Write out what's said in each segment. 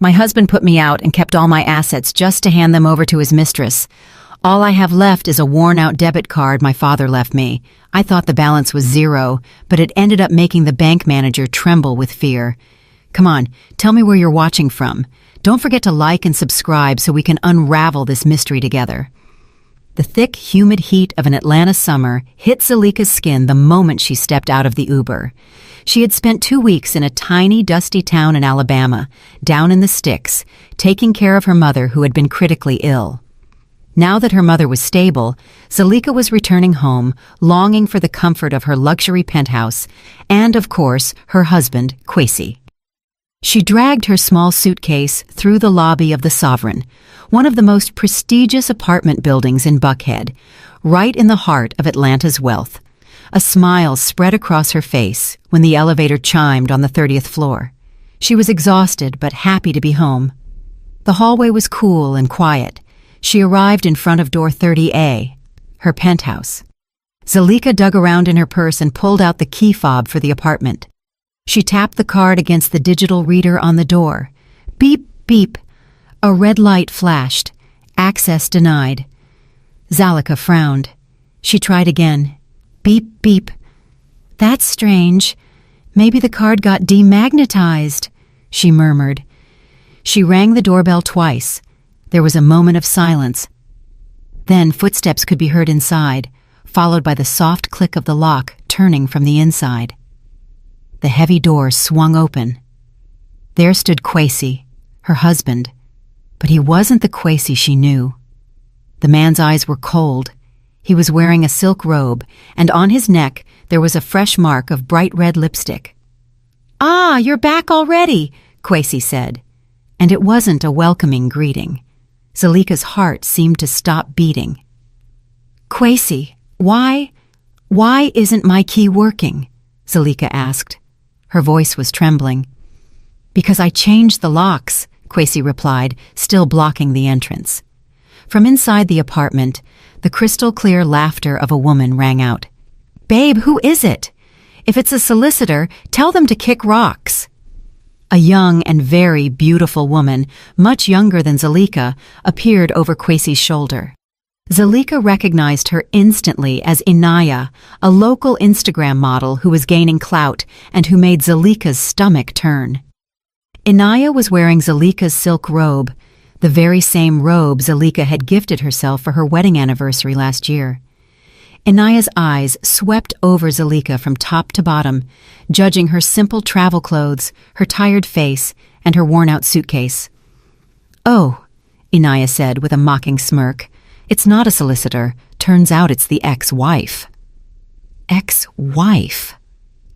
My husband put me out and kept all my assets just to hand them over to his mistress. All I have left is a worn-out debit card my father left me. I thought the balance was zero, but it ended up making the bank manager tremble with fear. Come on, tell me where you're watching from. Don't forget to like and subscribe so we can unravel this mystery together. The thick, humid heat of an Atlanta summer hit Zalika's skin the moment she stepped out of the Uber. She had spent 2 weeks in a tiny, dusty town in Alabama, down in the sticks, taking care of her mother who had been critically ill. Now that her mother was stable, Zalika was returning home, longing for the comfort of her luxury penthouse and, of course, her husband, Kwesi. She dragged her small suitcase through the lobby of the Sovereign, one of the most prestigious apartment buildings in Buckhead, right in the heart of Atlanta's wealth. A smile spread across her face when the elevator chimed on the 30th floor. She was exhausted but happy to be home. The hallway was cool and quiet. She arrived in front of door 30A, her penthouse. Zalika dug around in her purse and pulled out the key fob for the apartment. She tapped the card against the digital reader on the door. Beep, beep. A red light flashed. Access denied. Zalika frowned. She tried again. Beep, beep. That's strange. Maybe the card got demagnetized, she murmured. She rang the doorbell twice. There was a moment of silence. Then footsteps could be heard inside, followed by the soft click of the lock turning from the inside. The heavy door swung open. There stood Kwesi, her husband, but he wasn't the Kwesi she knew. The man's eyes were cold. He was wearing a silk robe, and on his neck there was a fresh mark of bright red lipstick. "Ah, you're back already," Kwesi said, and it wasn't a welcoming greeting. Zalika's heart seemed to stop beating. "Kwesi, why isn't my key working?" Zalika asked. Her voice was trembling. "Because I changed the locks," Kwesi replied, still blocking the entrance. From inside the apartment, the crystal-clear laughter of a woman rang out. "Babe, who is it? If it's a solicitor, tell them to kick rocks." A young and very beautiful woman, much younger than Zalika, appeared over Kwesi's shoulder. Zalika recognized her instantly as Inaya, a local Instagram model who was gaining clout and who made Zalika's stomach turn. Inaya was wearing Zalika's silk robe, the very same robe Zalika had gifted herself for her wedding anniversary last year. Inaya's eyes swept over Zalika from top to bottom, judging her simple travel clothes, her tired face, and her worn-out suitcase. "Oh," Inaya said with a mocking smirk, "it's not a solicitor. Turns out it's the ex-wife." "Ex-wife?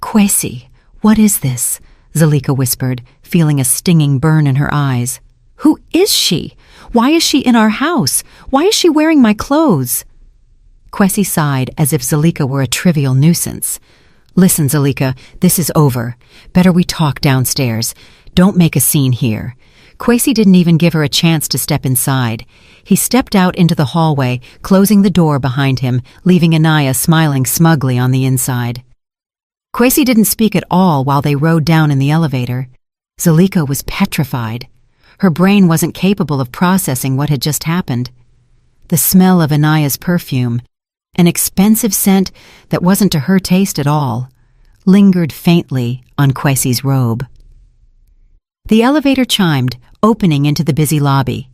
Kwesi, what is this?" Zalika whispered, feeling a stinging burn in her eyes. "Who is she? Why is she in our house? Why is she wearing my clothes?" Kwesi sighed as if Zalika were a trivial nuisance. "Listen, Zalika, this is over. Better we talk downstairs. Don't make a scene here." Kwesi didn't even give her a chance to step inside. He stepped out into the hallway, closing the door behind him, leaving Inaya smiling smugly on the inside. Kwesi didn't speak at all while they rode down in the elevator. Zalika was petrified. Her brain wasn't capable of processing what had just happened. The smell of Inaya's perfume, an expensive scent that wasn't to her taste at all, lingered faintly on Kwesi's robe. The elevator chimed, opening into the busy lobby.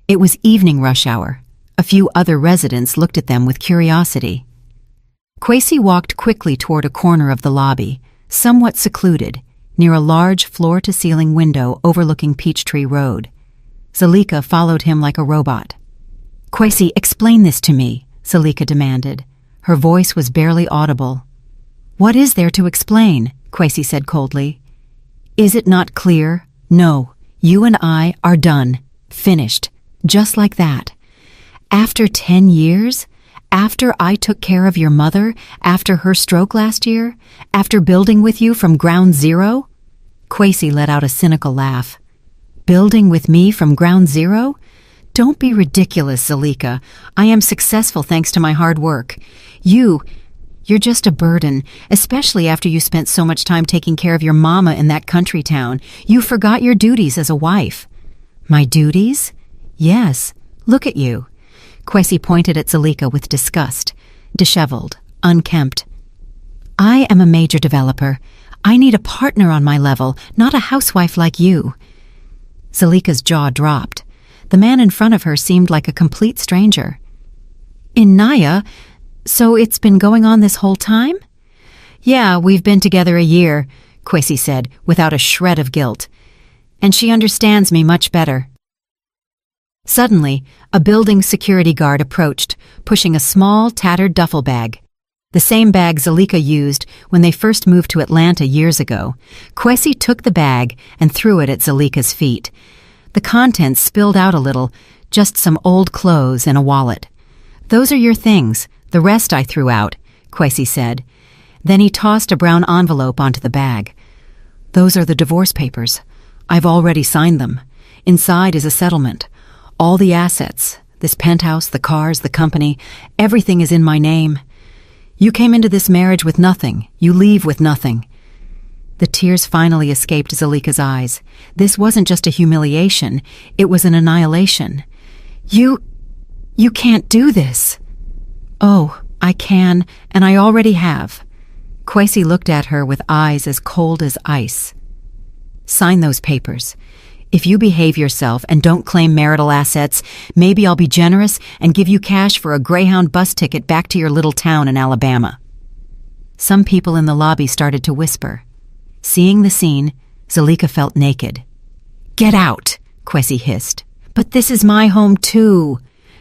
It was evening rush hour. A few other residents looked at them with curiosity. Kwesi walked quickly toward a corner of the lobby, somewhat secluded, near a large floor-to-ceiling window overlooking Peachtree Road. Zalika followed him like a robot. "Kwesi, explain this to me," Zalika demanded. Her voice was barely audible. "What is there to explain?" Kwesi said coldly. "Is it not clear? No, you and I are done. Finished. Just like that. After 10 years? After I took care of your mother? After her stroke last year? After building with you from ground zero?" Kwesi let out a cynical laugh. "Building with me from ground zero? Don't be ridiculous, Zalika. I am successful thanks to my hard work. You're just a burden, especially after you spent so much time taking care of your mama in that country town. You forgot your duties as a wife. My duties? Yes. Look at you. Kwesi pointed at Zalika with disgust, disheveled, unkempt. I am a major developer. I need a partner on my level, not a housewife like you. Zalika's jaw dropped. The man in front of her seemed like a complete stranger. Inaya? So it's been going on this whole time? Yeah, we've been together a year, Kwesi said, without a shred of guilt. And she understands me much better. Suddenly, a building security guard approached, pushing a small, tattered duffel bag. The same bag Zalika used when they first moved to Atlanta years ago. Kwesi took the bag and threw it at Zalika's feet. The contents spilled out a little, just some old clothes and a wallet. Those are your things. The rest I threw out, Kwesi said. Then he tossed a brown envelope onto the bag. Those are the divorce papers. I've already signed them. Inside is a settlement. All the assets, this penthouse, the cars, the company, everything is in my name. You came into this marriage with nothing. You leave with nothing. The tears finally escaped Zalika's eyes. This wasn't just a humiliation. It was an annihilation. You can't do this. Oh, I can, and I already have. Kwesi looked at her with eyes as cold as ice. Sign those papers. If you behave yourself and don't claim marital assets, maybe I'll be generous and give you cash for a Greyhound bus ticket back to your little town in Alabama. Some people in the lobby started to whisper. Seeing the scene, Zalika felt naked. Get out, Kwesi hissed. But this is my home too.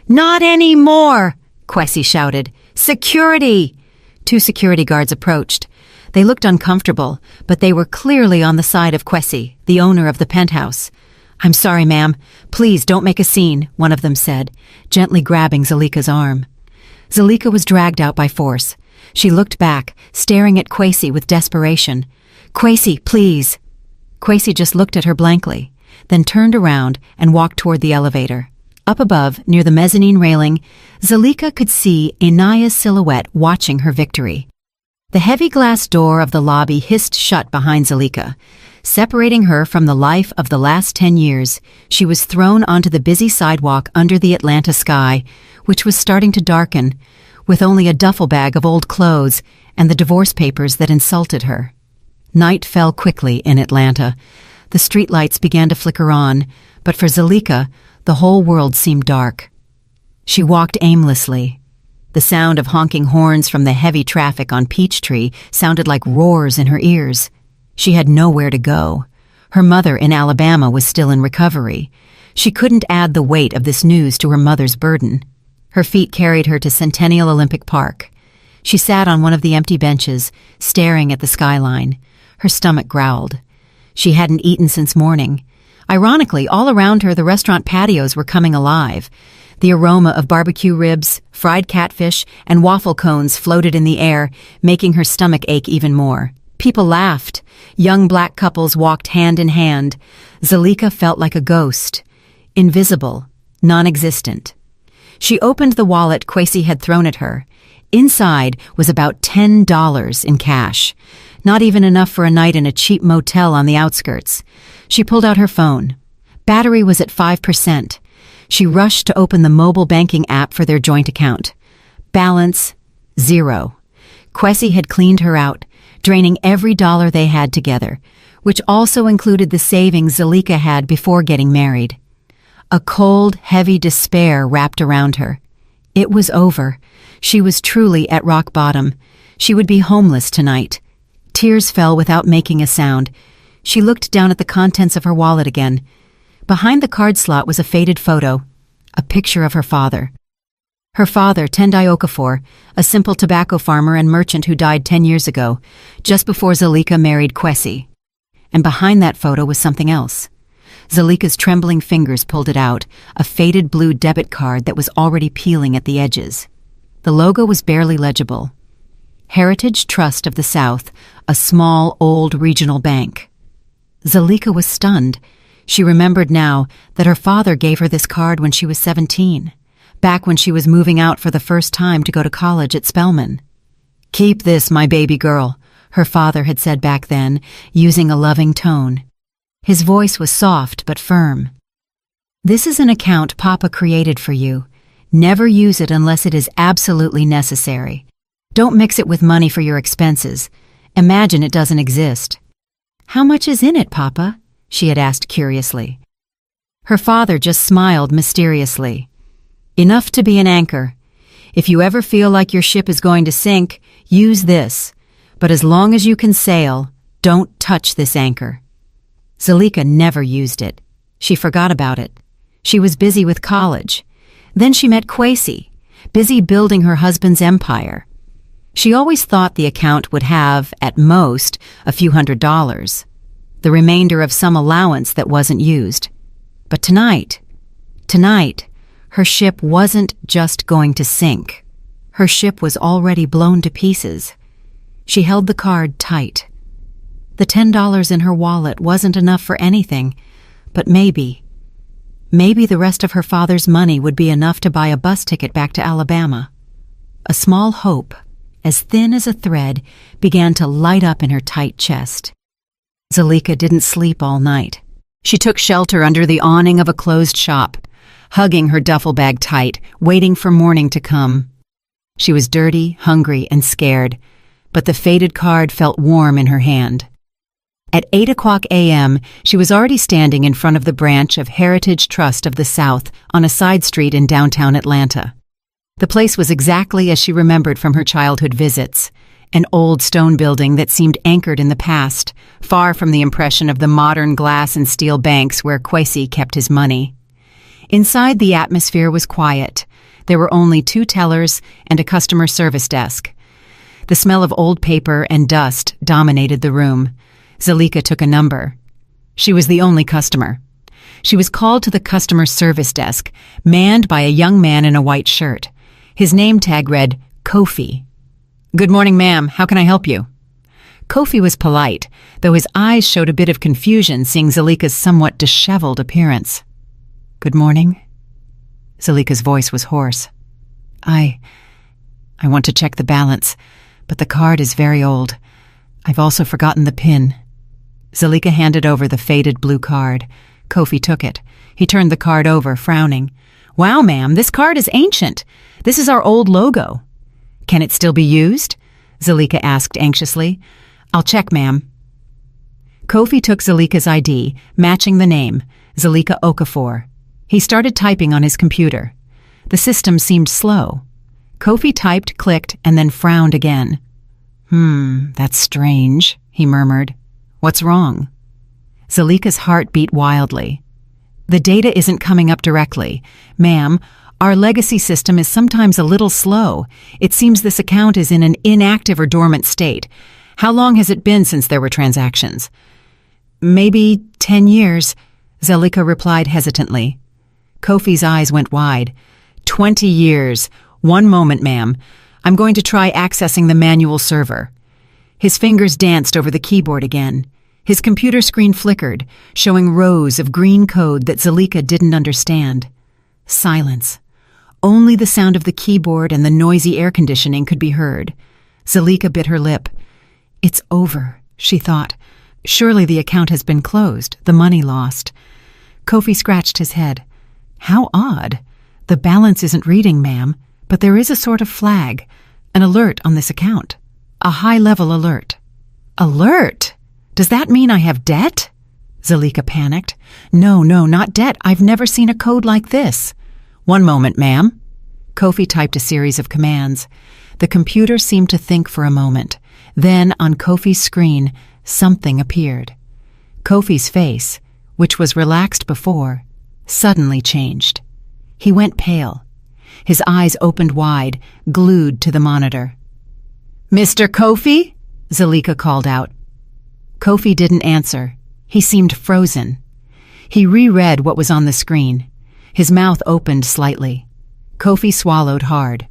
Not anymore, Kwesi shouted. Security! 2 security guards approached. They looked uncomfortable, but they were clearly on the side of Kwesi, the owner of the penthouse. I'm sorry, ma'am. Please don't make a scene, one of them said, gently grabbing Zalika's arm. Zalika was dragged out by force. She looked back, staring at Kwesi with desperation. Kwesi, please. Kwesi just looked at her blankly, then turned around and walked toward the elevator. Up above, near the mezzanine railing, Zalika could see Inaya's silhouette watching her victory. The heavy glass door of the lobby hissed shut behind Zalika. Separating her from the life of the last 10 years, she was thrown onto the busy sidewalk under the Atlanta sky, which was starting to darken, with only a duffel bag of old clothes and the divorce papers that insulted her. Night fell quickly in Atlanta. The streetlights began to flicker on, but for Zalika, the whole world seemed dark. She walked aimlessly. The sound of honking horns from the heavy traffic on Peachtree sounded like roars in her ears. She had nowhere to go. Her mother in Alabama was still in recovery. She couldn't add the weight of this news to her mother's burden. Her feet carried her to Centennial Olympic Park. She sat on one of the empty benches, staring at the skyline. Her stomach growled. She hadn't eaten since morning. Ironically, all around her the restaurant patios were coming alive. The aroma of barbecue ribs, fried catfish, and waffle cones floated in the air, making her stomach ache even more. People laughed. Young black couples walked hand in hand. Zalika felt like a ghost. Invisible. Non-existent. She opened the wallet Kwesi had thrown at her. Inside was about $10 in cash. Not even enough for a night in a cheap motel on the outskirts. She pulled out her phone. Battery was at 5%. She rushed to open the mobile banking app for their joint account. Balance, 0. Kwesi had cleaned her out, draining every dollar they had together, which also included the savings Zalika had before getting married. A cold, heavy despair wrapped around her. It was over. She was truly at rock bottom. She would be homeless tonight. Tears fell without making a sound. She looked down at the contents of her wallet again. Behind the card slot was a faded photo, a picture of her father. Her father, Tendai Okafor, a simple tobacco farmer and merchant who died 10 years ago, just before Zalika married Kwesi. And behind that photo was something else. Zalika's trembling fingers pulled it out, a faded blue debit card that was already peeling at the edges. The logo was barely legible. Heritage Trust of the South, a small, old regional bank. Zalika was stunned. She remembered now that her father gave her this card when she was 17, back when she was moving out for the first time to go to college at Spelman. "Keep this, my baby girl," her father had said back then, using a loving tone. His voice was soft but firm. This is an account Papa created for you. Never use it unless it is absolutely necessary. Don't mix it with money for your expenses. Imagine it doesn't exist." "How much is in it, Papa?" she had asked curiously. Her father just smiled mysteriously. "Enough to be an anchor. If you ever feel like your ship is going to sink, use this. But as long as you can sail, don't touch this anchor." Zalika never used it. She forgot about it. She was busy with college. Then she met Kwesi, busy building her husband's empire. She always thought the account would have, at most, a few $100s, the remainder of some allowance that wasn't used. But tonight, her ship wasn't just going to sink. Her ship was already blown to pieces. She held the card tight. The $10 in her wallet wasn't enough for anything, but maybe the rest of her father's money would be enough to buy a bus ticket back to Alabama. A small hope, as thin as a thread, began to light up in her tight chest. Zalika didn't sleep all night. She took shelter under the awning of a closed shop, hugging her duffel bag tight, waiting for morning to come. She was dirty, hungry, and scared, but the faded card felt warm in her hand. At 8 a.m., she was already standing in front of the branch of Heritage Trust of the South on a side street in downtown Atlanta. The place was exactly as she remembered from her childhood visits, an old stone building that seemed anchored in the past, far from the impression of the modern glass and steel banks where Kwesi kept his money. Inside, the atmosphere was quiet. There were only 2 tellers and a customer service desk. The smell of old paper and dust dominated the room. Zalika took a number. She was the only customer. She was called to the customer service desk, manned by a young man in a white shirt. His name tag read, Kofi. "Good morning, ma'am. How can I help you?" Kofi was polite, though his eyes showed a bit of confusion seeing Zalika's somewhat disheveled appearance. "Good morning." Zalika's voice was hoarse. I want to check the balance, but the card is very old. I've also forgotten the PIN." Zalika handed over the faded blue card. Kofi took it. He turned the card over, frowning. "Wow, ma'am, this card is ancient. This is our old logo." "Can it still be used?" Zalika asked anxiously. "I'll check, ma'am." Kofi took Zalika's ID, matching the name, Zalika Okafor. He started typing on his computer. The system seemed slow. Kofi typed, clicked, and then frowned again. That's strange," he murmured. "What's wrong?" Zalika's heart beat wildly. "The data isn't coming up directly. Ma'am, our legacy system is sometimes a little slow. It seems this account is in an inactive or dormant state. How long has it been since there were transactions?" "Maybe 10 years, Zalika replied hesitantly. Kofi's eyes went wide. 20 years. One moment, ma'am. I'm going to try accessing the manual server." His fingers danced over the keyboard again. His computer screen flickered, showing rows of green code that Zalika didn't understand. Silence. Only the sound of the keyboard and the noisy air conditioning could be heard. Zalika bit her lip. "It's over," she thought. "Surely the account has been closed, the money lost." Kofi scratched his head. "How odd. The balance isn't reading, ma'am, but there is a sort of flag, an alert on this account. A high-level alert." "Alert? Does that mean I have debt?" Zalika panicked. No, not debt. I've never seen a code like this." "One moment, ma'am." Kofi typed a series of commands. The computer seemed to think for a moment. Then, on Kofi's screen, something appeared. Kofi's face, which was relaxed before, suddenly changed. He went pale. His eyes opened wide, glued to the monitor. "Mr. Kofi?" Zalika called out. Kofi didn't answer. He seemed frozen. He reread what was on the screen. His mouth opened slightly. Kofi swallowed hard.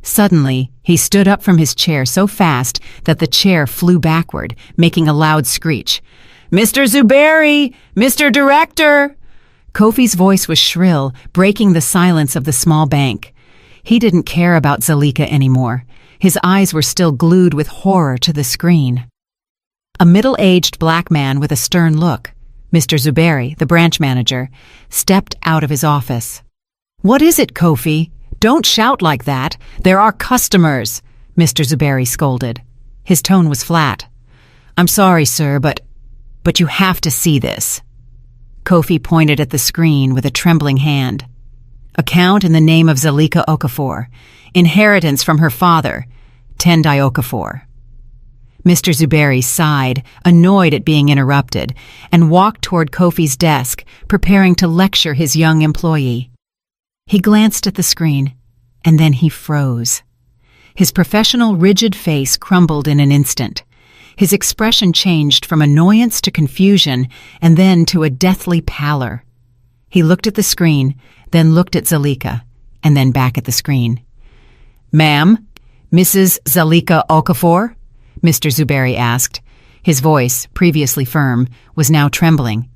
Suddenly, he stood up from his chair so fast that the chair flew backward, making a loud screech. "Mr. Zuberi! Mr. Director!" Kofi's voice was shrill, breaking the silence of the small bank. He didn't care about Zalika anymore. His eyes were still glued with horror to the screen. A middle-aged black man with a stern look. Mr. Zuberi, the branch manager, stepped out of his office. "What is it, Kofi? Don't shout like that. There are customers," Mr. Zuberi scolded. His tone was flat. "I'm sorry, sir, but you have to see this." Kofi pointed at the screen with a trembling hand. Account in the name of Zalika Okafor. Inheritance from her father, Tendai Okafor. Mr. Zuberi sighed, annoyed at being interrupted, and walked toward Kofi's desk, preparing to lecture his young employee. He glanced at the screen, and then he froze. His professional, rigid face crumbled in an instant. His expression changed from annoyance to confusion, and then to a deathly pallor. He looked at the screen, then looked at Zalika, and then back at the screen. "Ma'am, Mrs. Zalika Okafor?" Mr. Zuberi asked. His voice, previously firm, was now trembling.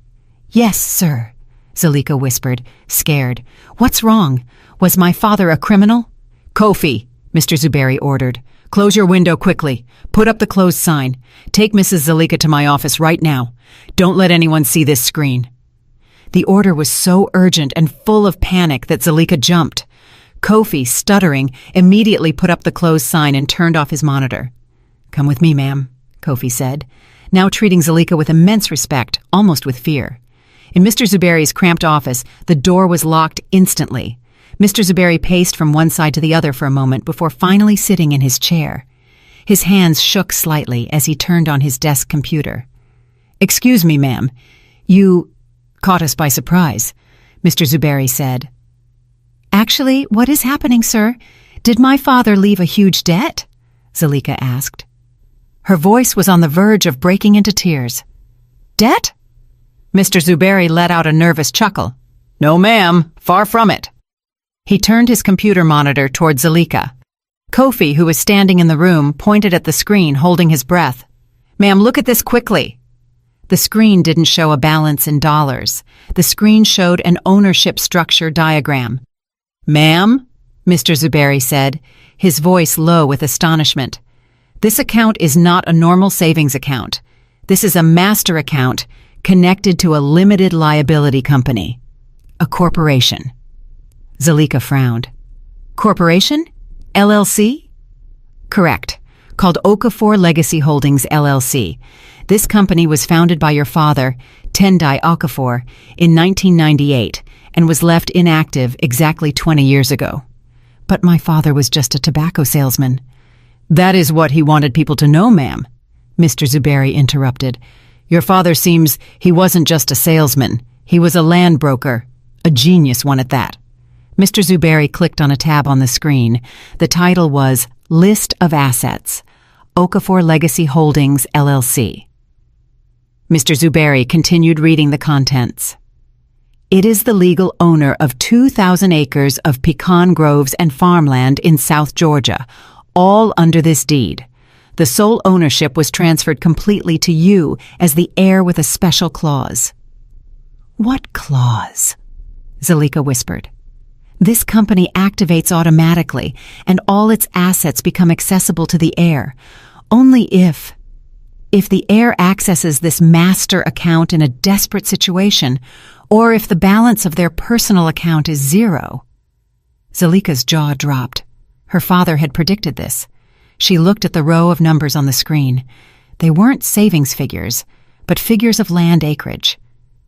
"Yes, sir," Zalika whispered, scared. "What's wrong? Was my father a criminal?" "Kofi," Mr. Zuberi ordered. "Close your window quickly. Put up the closed sign. Take Mrs. Zalika to my office right now. Don't let anyone see this screen." The order was so urgent and full of panic that Zalika jumped. Kofi, stuttering, immediately put up the closed sign and turned off his monitor. "Come with me, ma'am," Kofi said, now treating Zalika with immense respect, almost with fear. In Mr. Zuberi's cramped office, the door was locked instantly. Mr. Zuberi paced from one side to the other for a moment before finally sitting in his chair. His hands shook slightly as he turned on his desk computer. "Excuse me, ma'am. You caught us by surprise," Mr. Zuberi said. "Actually, what is happening, sir? Did my father leave a huge debt?" Zalika asked. Her voice was on the verge of breaking into tears. "Debt?" Mr. Zuberi let out a nervous chuckle. "No, ma'am, far from it." He turned his computer monitor toward Zalika. Kofi, who was standing in the room, pointed at the screen, holding his breath. "Ma'am, look at this quickly." The screen didn't show a balance in dollars. The screen showed an ownership structure diagram. "Ma'am," Mr. Zuberi said, his voice low with astonishment. "This account is not a normal savings account. This is a master account connected to a limited liability company. A corporation." Zalika frowned. "Corporation? LLC?" "Correct. Called Okafor Legacy Holdings, LLC. This company was founded by your father, Tendai Okafor, in 1998 and was left inactive exactly 20 years ago." "But my father was just a tobacco salesman." "That is what he wanted people to know, ma'am," Mr. Zuberi interrupted. "Your father seems he wasn't just a salesman. He was a land broker, a genius one at that." Mr. Zuberi clicked on a tab on the screen. The title was List of Assets, Okafor Legacy Holdings, LLC. Mr. Zuberi continued reading the contents. "It is the legal owner of 2,000 acres of pecan groves and farmland in South Georgia, all under this deed. The sole ownership was transferred completely to you as the heir with a special clause." "What clause?" Zalika whispered. "This company activates automatically, and all its assets become accessible to the heir. Only if the heir accesses this master account in a desperate situation, or if the balance of their personal account is zero." Zalika's jaw dropped. Her father had predicted this. She looked at the row of numbers on the screen. They weren't savings figures, but figures of land acreage.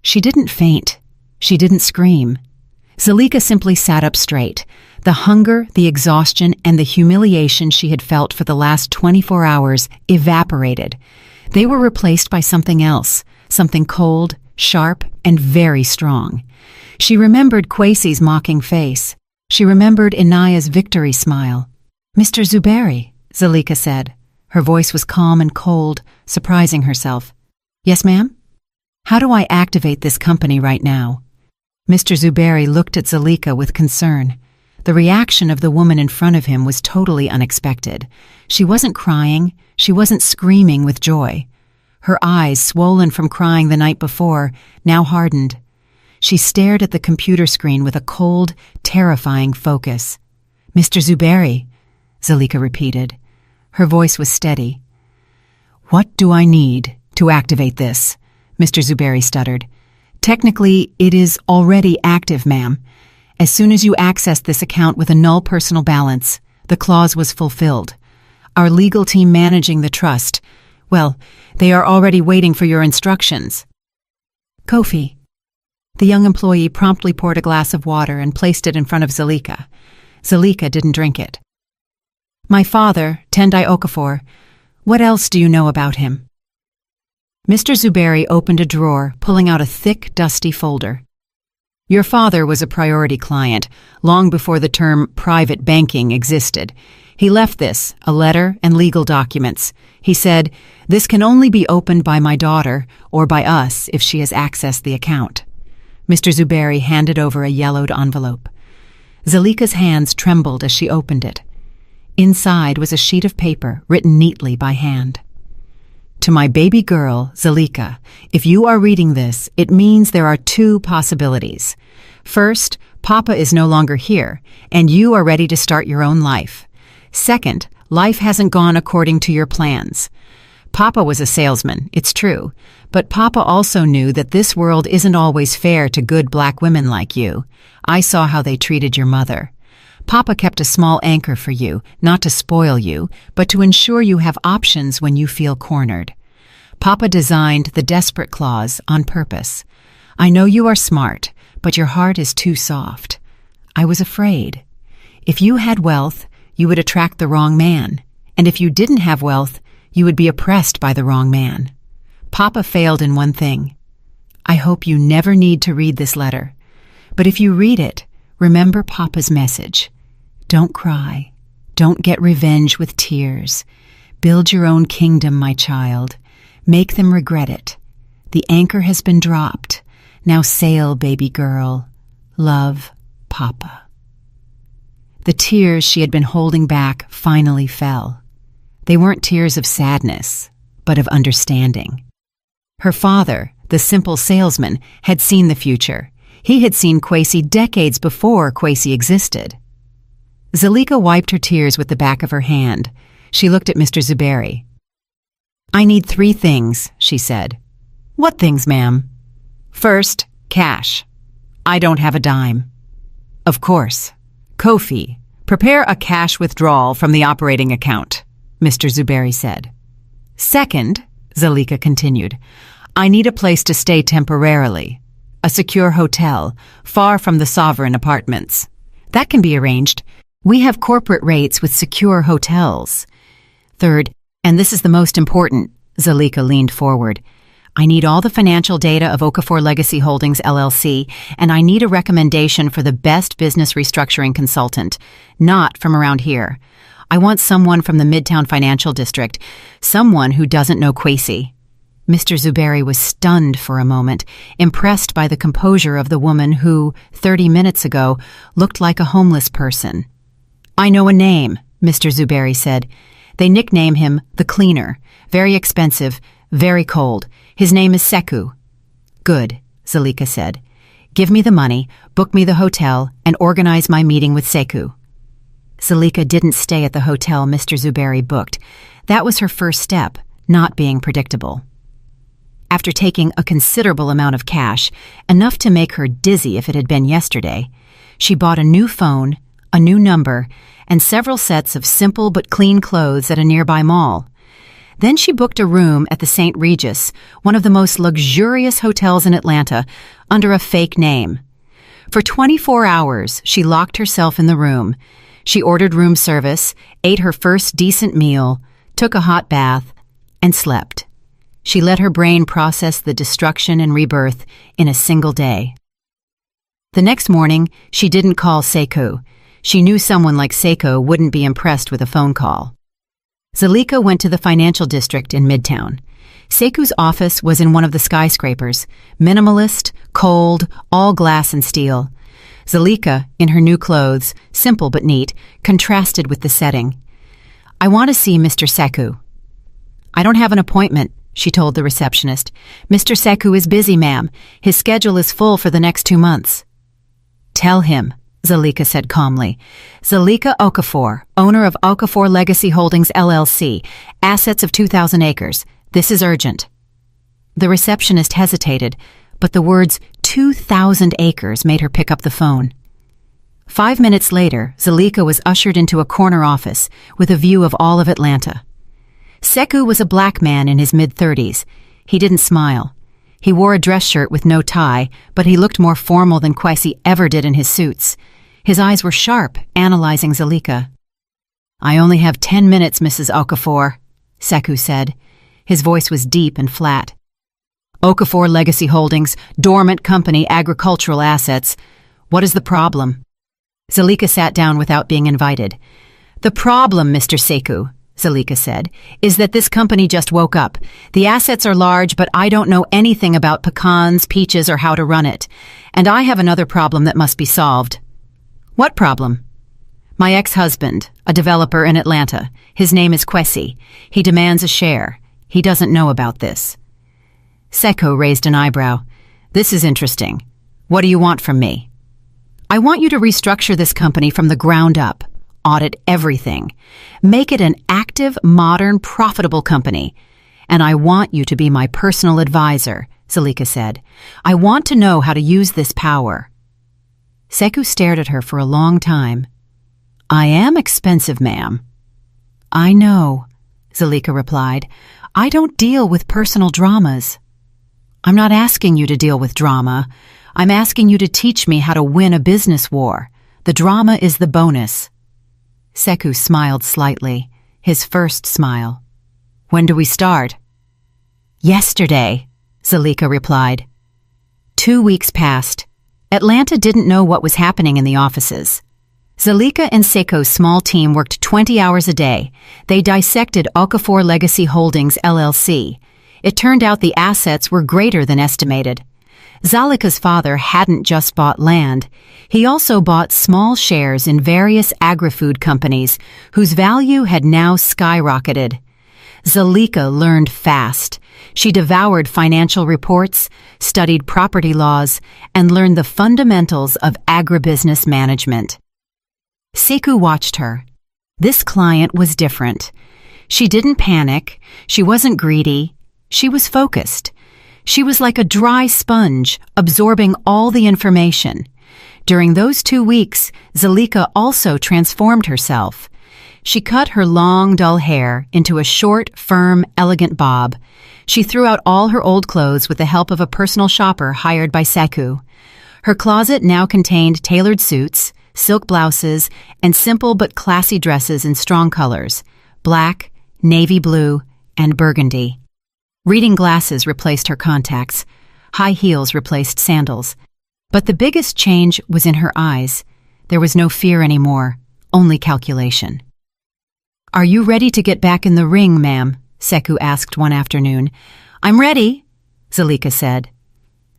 She didn't faint. She didn't scream. Zalika simply sat up straight. The hunger, the exhaustion, and the humiliation she had felt for the last 24 hours evaporated. They were replaced by something else, something cold, sharp, and very strong. She remembered Kwesi's mocking face. She remembered Inaya's victory smile. "Mr. Zuberi," Zalika said. Her voice was calm and cold, surprising herself. "Yes, ma'am?" "How do I activate this company right now?" Mr. Zuberi looked at Zalika with concern. The reaction of the woman in front of him was totally unexpected. She wasn't crying. She wasn't screaming with joy. Her eyes, swollen from crying the night before, now hardened. She stared at the computer screen with a cold, terrifying focus. "Mr. Zuberi," Zalika repeated. Her voice was steady. "What do I need to activate this?" Mr. Zuberi stuttered. Technically, it is already active, ma'am. As soon as you accessed this account with a null personal balance, the clause was fulfilled. Our legal team managing the trust, well, they are already waiting for your instructions. Kofi. The young employee promptly poured a glass of water and placed it in front of Zalika. Zalika didn't drink it. My father, Tendai Okafor. What else do you know about him? Mr. Zuberi opened a drawer, pulling out a thick, dusty folder. Your father was a priority client, long before the term private banking existed. He left this, a letter and legal documents. He said, "This can only be opened by my daughter or by us if she has accessed the account." Mr. Zuberi handed over a yellowed envelope. Zalika's hands trembled as she opened it. Inside was a sheet of paper written neatly by hand. To my baby girl, Zalika, if you are reading this, it means there are two possibilities. First, Papa is no longer here, and you are ready to start your own life. Second, life hasn't gone according to your plans. Papa was a salesman, it's true, but Papa also knew that this world isn't always fair to good black women like you. I saw how they treated your mother. Papa kept a small anchor for you, not to spoil you, but to ensure you have options when you feel cornered. Papa designed the desperate clause on purpose. I know you are smart, but your heart is too soft. I was afraid. If you had wealth, you would attract the wrong man, and if you didn't have wealth, you would be oppressed by the wrong man. Papa failed in one thing. I hope you never need to read this letter. But if you read it, remember Papa's message. Don't cry. Don't get revenge with tears. Build your own kingdom, my child. Make them regret it. The anchor has been dropped. Now sail, baby girl. Love, Papa. The tears she had been holding back finally fell. They weren't tears of sadness, but of understanding. Her father, the simple salesman, had seen the future. He had seen Kwesi decades before Kwesi existed. Zalika wiped her tears with the back of her hand. She looked at Mr. Zuberi. I need 3 things, she said. What things, ma'am? First, cash. I don't have a dime. Of course. Kofi, prepare a cash withdrawal from the operating account, Mr. Zuberi said. Second, Zalika continued, I need a place to stay temporarily. A secure hotel, far from the sovereign apartments. That can be arranged. We have corporate rates with secure hotels. Third, and this is the most important, Zalika leaned forward, I need all the financial data of Okafor Legacy Holdings LLC, and I need a recommendation for the best business restructuring consultant, not from around here. I want someone from the Midtown Financial District, someone who doesn't know Kwesi. Mr. Zuberi was stunned for a moment, impressed by the composure of the woman who, 30 minutes ago, looked like a homeless person. I know a name, Mr. Zuberi said. They nickname him the Cleaner. Very expensive, very cold. His name is Sekou. Good, Zalika said. Give me the money, book me the hotel, and organize my meeting with Sekou. Zalika didn't stay at the hotel Mr. Zuberi booked. That was her first step, not being predictable. After taking a considerable amount of cash, enough to make her dizzy if it had been yesterday, she bought a new phone, a new number, and several sets of simple but clean clothes at a nearby mall. Then she booked a room at the St. Regis, one of the most luxurious hotels in Atlanta, under a fake name. For 24 hours, she locked herself in the room. She ordered room service, ate her first decent meal, took a hot bath, and slept. She let her brain process the destruction and rebirth in a single day. The next morning, she didn't call Sekou. She knew someone like Sekou wouldn't be impressed with a phone call. Zalika went to the financial district in Midtown. Sekou's office was in one of the skyscrapers, minimalist, cold, all glass and steel. Zalika, in her new clothes, simple but neat, contrasted with the setting. I want to see Mr. Sekou. I don't have an appointment, she told the receptionist. Mr. Sekou is busy, ma'am. His schedule is full for the next 2 months. Tell him, Zalika said calmly. Zalika Okafor, owner of Okafor Legacy Holdings LLC, assets of 2,000 acres. This is urgent. The receptionist hesitated, but the words 2,000 acres made her pick up the phone. 5 minutes later, Zalika was ushered into a corner office with a view of all of Atlanta. Sekou was a black man in his mid-30s. He didn't smile. He wore a dress shirt with no tie, but he looked more formal than Kwesi ever did in his suits. His eyes were sharp, analyzing Zalika. "I only have 10 minutes, Mrs. Okafor," Sekou said. His voice was deep and flat. "Okafor Legacy Holdings, dormant company, agricultural assets. What is the problem?" Zalika sat down without being invited. "The problem, Mr. Sekou," Zalika said, "is that this company just woke up. The assets are large, but I don't know anything about pecans, peaches, or how to run it. And I have another problem that must be solved." "What problem?" "My ex-husband, a developer in Atlanta. His name is Kwesi. He demands a share. He doesn't know about this." Sekou raised an eyebrow. "This is interesting. What do you want from me?" "I want you to restructure this company from the ground up, audit everything, make it an active, modern, profitable company. And I want you to be my personal advisor," Zalika said. "I want to know how to use this power." Sekou stared at her for a long time. "I am expensive, ma'am." "I know," Zalika replied. "I don't deal with personal dramas." "I'm not asking you to deal with drama. I'm asking you to teach me how to win a business war. The drama is the bonus." Sekou smiled slightly, his first smile. "When do we start?" "Yesterday," Zalika replied. 2 weeks passed. Atlanta didn't know what was happening in the offices. Zalika and Sekou's small team worked 20 hours a day. They dissected Okafor Legacy Holdings, LLC. It turned out the assets were greater than estimated. Zalika's father hadn't just bought land. He also bought small shares in various agri-food companies whose value had now skyrocketed. Zalika learned fast. She devoured financial reports, studied property laws, and learned the fundamentals of agribusiness management. Sekou watched her. This client was different. She didn't panic. She wasn't greedy. She was focused. She was like a dry sponge, absorbing all the information. During those 2 weeks, Zalika also transformed herself. She cut her long, dull hair into a short, firm, elegant bob. She threw out all her old clothes with the help of a personal shopper hired by Sekou. Her closet now contained tailored suits, silk blouses, and simple but classy dresses in strong colors: black, navy blue, and burgundy. Reading glasses replaced her contacts. High heels replaced sandals. But the biggest change was in her eyes. There was no fear anymore, only calculation. "Are you ready to get back in the ring, ma'am?" Sekou asked one afternoon. "I'm ready," Zalika said.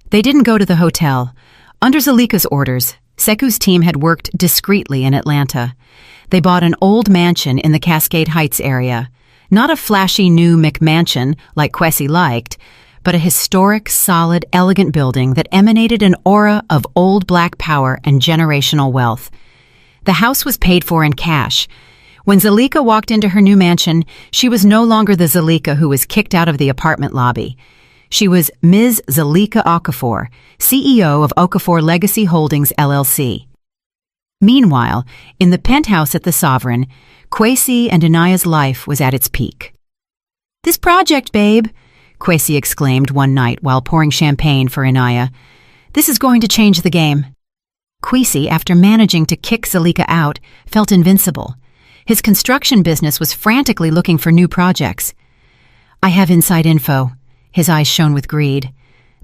They didn't go to the hotel. Under Zalika's orders, Sekou's team had worked discreetly in Atlanta. They bought an old mansion in the Cascade Heights area. Not a flashy new McMansion like Kwesi liked, but a historic, solid, elegant building that emanated an aura of old black power and generational wealth. The house was paid for in cash. When Zalika walked into her new mansion, she was no longer the Zalika who was kicked out of the apartment lobby. She was Ms. Zalika Okafor, CEO of Okafor Legacy Holdings, LLC. Meanwhile, in the penthouse at the Sovereign, Kwesi and Inaya's life was at its peak. "This project, babe," Kwesi exclaimed one night while pouring champagne for Inaya. "This is going to change the game." Kwesi, after managing to kick Zalika out, felt invincible. His construction business was frantically looking for new projects. "I have inside info." His eyes shone with greed.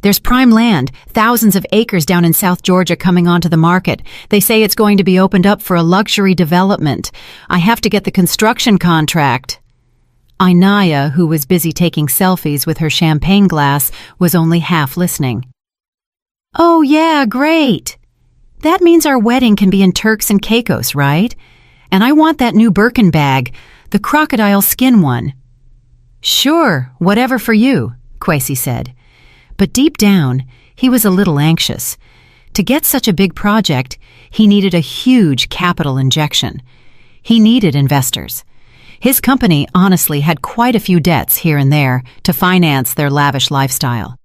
"There's prime land, thousands of acres down in South Georgia coming onto the market. They say it's going to be opened up for a luxury development. I have to get the construction contract." Inaya, who was busy taking selfies with her champagne glass, was only half listening. "Oh yeah, great. That means our wedding can be in Turks and Caicos, right? And I want that new Birkin bag, the crocodile skin one." "Sure, whatever for you," Kwesi said. But deep down, he was a little anxious. To get such a big project, he needed a huge capital injection. He needed investors. His company honestly had quite a few debts here and there to finance their lavish lifestyle.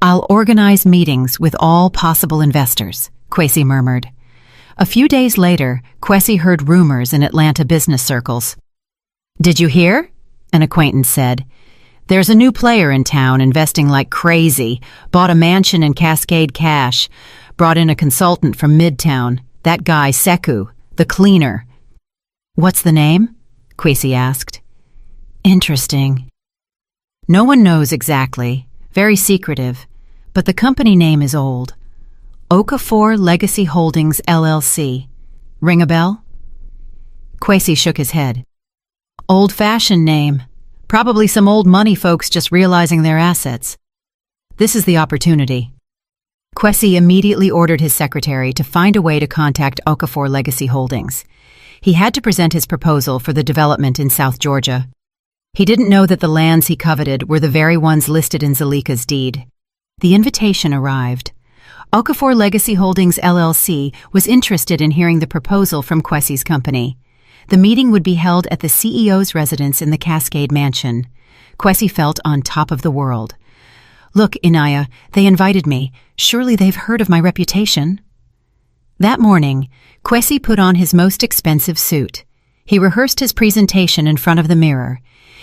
I'll organize meetings with all possible investors, Kwesi murmured. A few days later, Kwesi heard rumors in Atlanta business circles. Did you hear? An acquaintance said. There's a new player in town investing like crazy, bought a mansion in Cascade Cash, brought in a consultant from Midtown, that guy Sekou, the cleaner. What's the name? Kwesi asked. Interesting. No one knows exactly, very secretive, but the company name is old. Okafor Legacy Holdings, LLC. Ring a bell? Kwesi shook his head. Old-fashioned name. Probably some old money folks just realizing their assets. This is the opportunity. Kwesi immediately ordered his secretary to find a way to contact Okafor Legacy Holdings. He had to present his proposal for the development in South Georgia. He didn't know that the lands he coveted were the very ones listed in Zalika's deed. The invitation arrived. Okafor Legacy Holdings LLC was interested in hearing the proposal from Kwesi's company. The meeting would be held at the CEO's residence in the Cascade Mansion. Kwesi felt on top of the world. Look, Inaya, they invited me. Surely they've heard of my reputation. That morning, Kwesi put on his most expensive suit. He rehearsed his presentation in front of the mirror.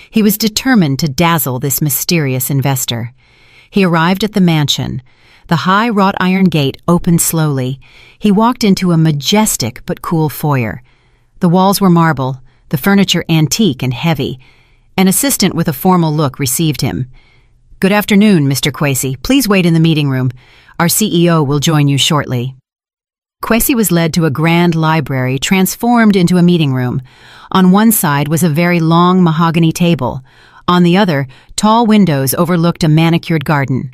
He was determined to dazzle this mysterious investor. He arrived at the mansion. The high wrought iron gate opened slowly. He walked into a majestic but cool foyer. The walls were marble, the furniture antique and heavy. An assistant with a formal look received him. Good afternoon, Mr. Kwesi. Please wait in the meeting room. Our CEO will join you shortly. Kwesi was led to a grand library transformed into a meeting room. On one side was a very long mahogany table. On the other, tall windows overlooked a manicured garden.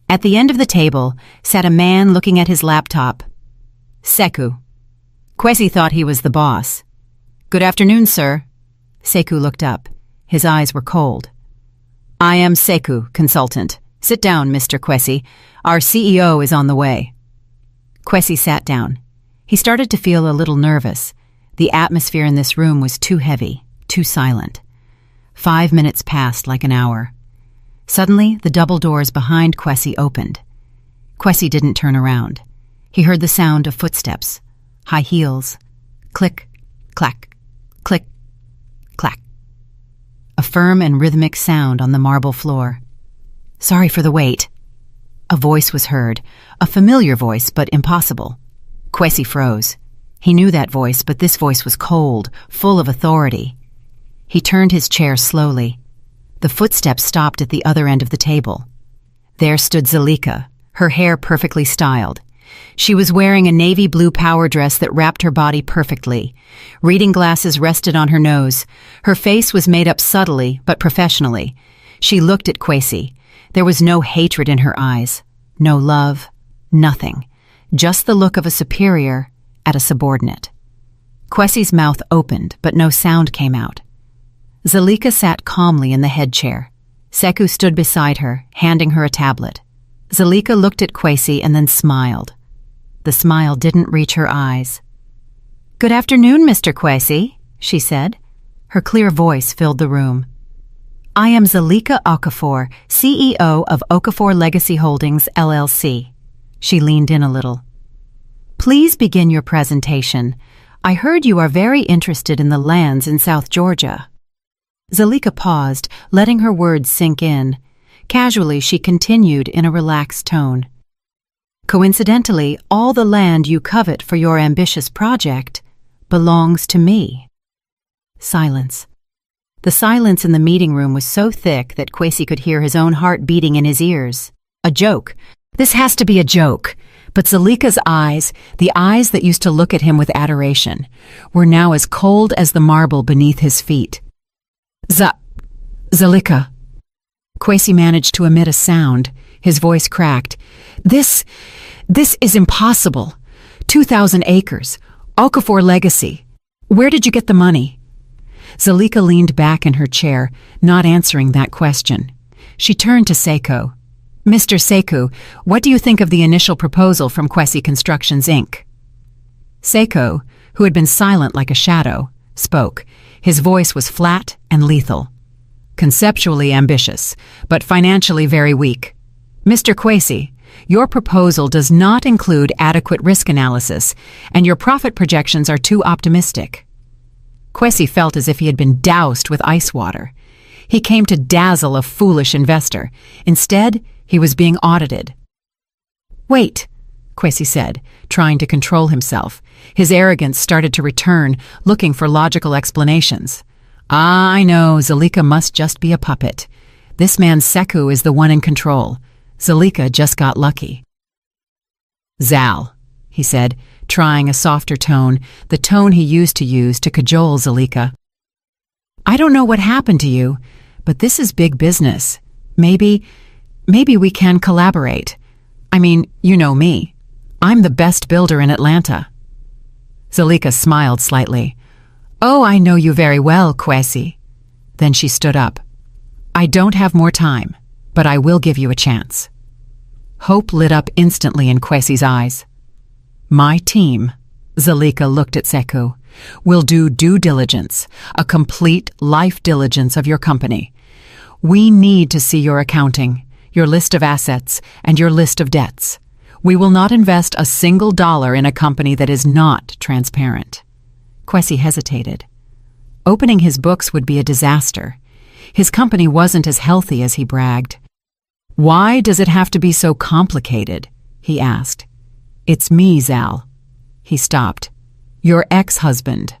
At the end of the table sat a man looking at his laptop. Sekou. Kwesi thought he was the boss. Good afternoon, sir. Sekou looked up. His eyes were cold. I am Sekou, consultant. Sit down, Mr. Kwesi. Our CEO is on the way. Kwesi sat down. He started to feel a little nervous. The atmosphere in this room was too heavy, too silent. 5 minutes passed like an hour. Suddenly, the double doors behind Kwesi opened. Kwesi didn't turn around. He heard the sound of footsteps, high heels, click, clack, click, clack. A firm and rhythmic sound on the marble floor. Sorry for the wait. A voice was heard, a familiar voice, but impossible. Kwesi froze. He knew that voice, but this voice was cold, full of authority. He turned his chair slowly. The footsteps stopped at the other end of the table. There stood Zalika, her hair perfectly styled. She was wearing a navy blue power dress that wrapped her body perfectly. Reading glasses rested on her nose. Her face was made up subtly, but professionally. She looked at Kwesi. There was no hatred in her eyes, no love, nothing. Just the look of a superior at a subordinate. Kwesi's mouth opened, but no sound came out. Zalika sat calmly in the head chair. Sekou stood beside her, handing her a tablet. Zalika looked at Kwesi and then smiled. The smile didn't reach her eyes. Good afternoon, Mr. Kwesi, she said. Her clear voice filled the room. I am Zalika Okafor, CEO of Okafor Legacy Holdings, LLC. She leaned in a little. Please begin your presentation. I heard you are very interested in the lands in South Georgia. Zalika paused, letting her words sink in. Casually, she continued in a relaxed tone. Coincidentally, all the land you covet for your ambitious project belongs to me. Silence. The silence in the meeting room was so thick that Kwesi could hear his own heart beating in his ears. A joke. This has to be a joke. But Zalika's eyes, the eyes that used to look at him with adoration, were now as cold as the marble beneath his feet. Zalika. Kwesi managed to emit a sound. His voice cracked. This is impossible. 2,000 acres. Okafor Legacy. Where did you get the money? Zalika leaned back in her chair, not answering that question. She turned to Sekou. Mr. Sekou, what do you think of the initial proposal from Kwesi Constructions, Inc.? Sekou, who had been silent like a shadow, spoke. His voice was flat and lethal. Conceptually ambitious, but financially very weak. Mr. Quasi, your proposal does not include adequate risk analysis, and your profit projections are too optimistic. Quasi felt as if he had been doused with ice water. He came to dazzle a foolish investor. Instead, he was being audited. Wait, Quasi said, trying to control himself. His arrogance started to return, looking for logical explanations. I know, Zalika must just be a puppet. This man Sekou is the one in control. Zalika just got lucky. Zal, he said, trying a softer tone, the tone he used to cajole Zalika. I don't know what happened to you, but this is big business. Maybe we can collaborate. I mean, you know me. I'm the best builder in Atlanta. Zalika smiled slightly. Oh, I know you very well, Quasi. Then she stood up. I don't have more time, but I will give you a chance. Hope lit up instantly in Quasi's eyes. My team, Zalika looked at Sekou, will do due diligence, a complete life diligence of your company. We need to see your accounting, your list of assets, and your list of debts. We will not invest a single dollar in a company that is not transparent. Quasi hesitated. Opening his books would be a disaster. His company wasn't as healthy as he bragged. Why does it have to be so complicated? He asked. It's me, Zal. He stopped. Your ex-husband.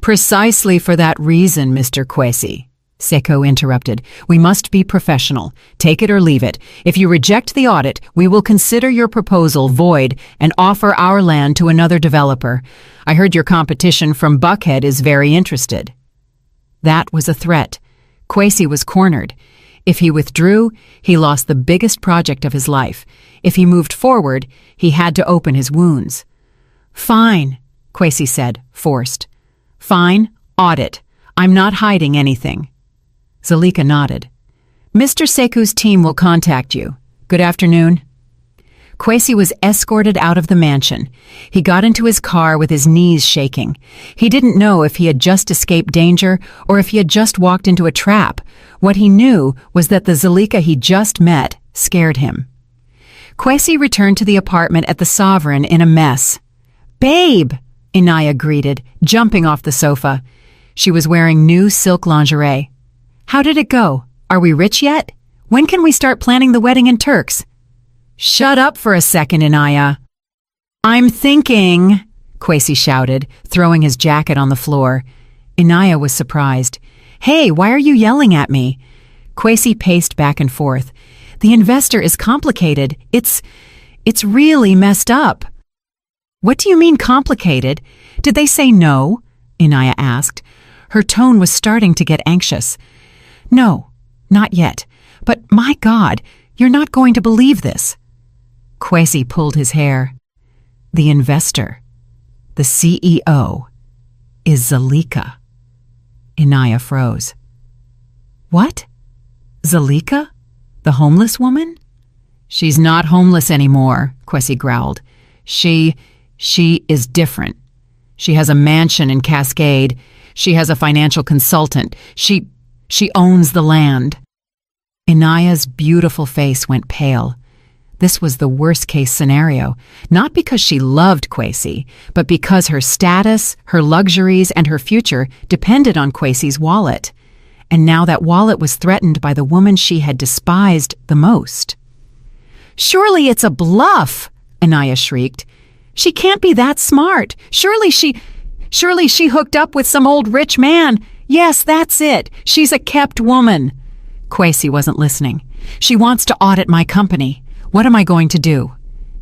Precisely for that reason, Mr. Quasi. Sekou interrupted. We must be professional. Take it or leave it. If you reject the audit, we will consider your proposal void and offer our land to another developer. I heard your competition from Buckhead is very interested. That was a threat. Quasi was cornered. If he withdrew, he lost the biggest project of his life. If he moved forward, he had to open his wounds. Fine, Quasi said, forced. Fine, audit. I'm not hiding anything. Zalika nodded. Mr. Sekou's team will contact you. Good afternoon. Quasi was escorted out of the mansion. He got into his car with his knees shaking. He didn't know if he had just escaped danger or if he had just walked into a trap. What he knew was that the Zalika he just met scared him. Quasi returned to the apartment at the Sovereign in a mess. Babe, Inaya greeted, jumping off the sofa. She was wearing new silk lingerie. How did it go? Are we rich yet? When can we start planning the wedding in Turks? Shut up for a second, Inaya. I'm thinking, Quasi shouted, throwing his jacket on the floor. Inaya was surprised. Hey, why are you yelling at me? Quasi paced back and forth. The investor is complicated. It's really messed up. What do you mean complicated? Did they say no? Inaya asked. Her tone was starting to get anxious. No, not yet. But my God, you're not going to believe this. Quasi pulled his hair. The investor, the CEO, is Zalika. Inaya froze. What? Zalika? The homeless woman? She's not homeless anymore, Quasi growled. She is different. She has a mansion in Cascade. She has a financial consultant. She owns the land. Inaya's beautiful face went pale. This was the worst-case scenario, not because she loved Quasi, but because her status, her luxuries, and her future depended on Quasi's wallet. And now that wallet was threatened by the woman she had despised the most. Surely it's a bluff, Inaya shrieked. She can't be that smart. Surely she hooked up with some old rich man. Yes, that's it. She's a kept woman. Quasi wasn't listening. She wants to audit my company. What am I going to do?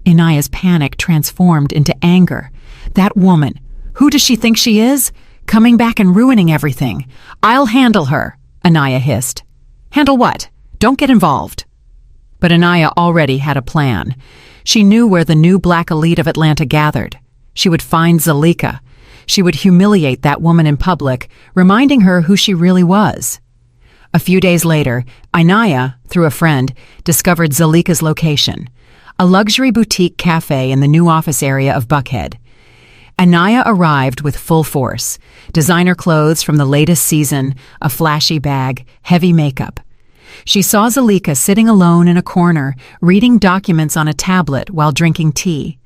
Inaya's panic transformed into anger. That woman, who does she think she is? Coming back and ruining everything. I'll handle her, Inaya hissed. Handle what? Don't get involved. But Inaya already had a plan. She knew where the new black elite of Atlanta gathered. She would find Zalika. She would humiliate that woman in public, reminding her who she really was. A few days later, Inaya, through a friend, discovered Zalika's location, a luxury boutique cafe in the new office area of Buckhead. Inaya arrived with full force, designer clothes from the latest season, a flashy bag, heavy makeup. She saw Zalika sitting alone in a corner, reading documents on a tablet while drinking tea.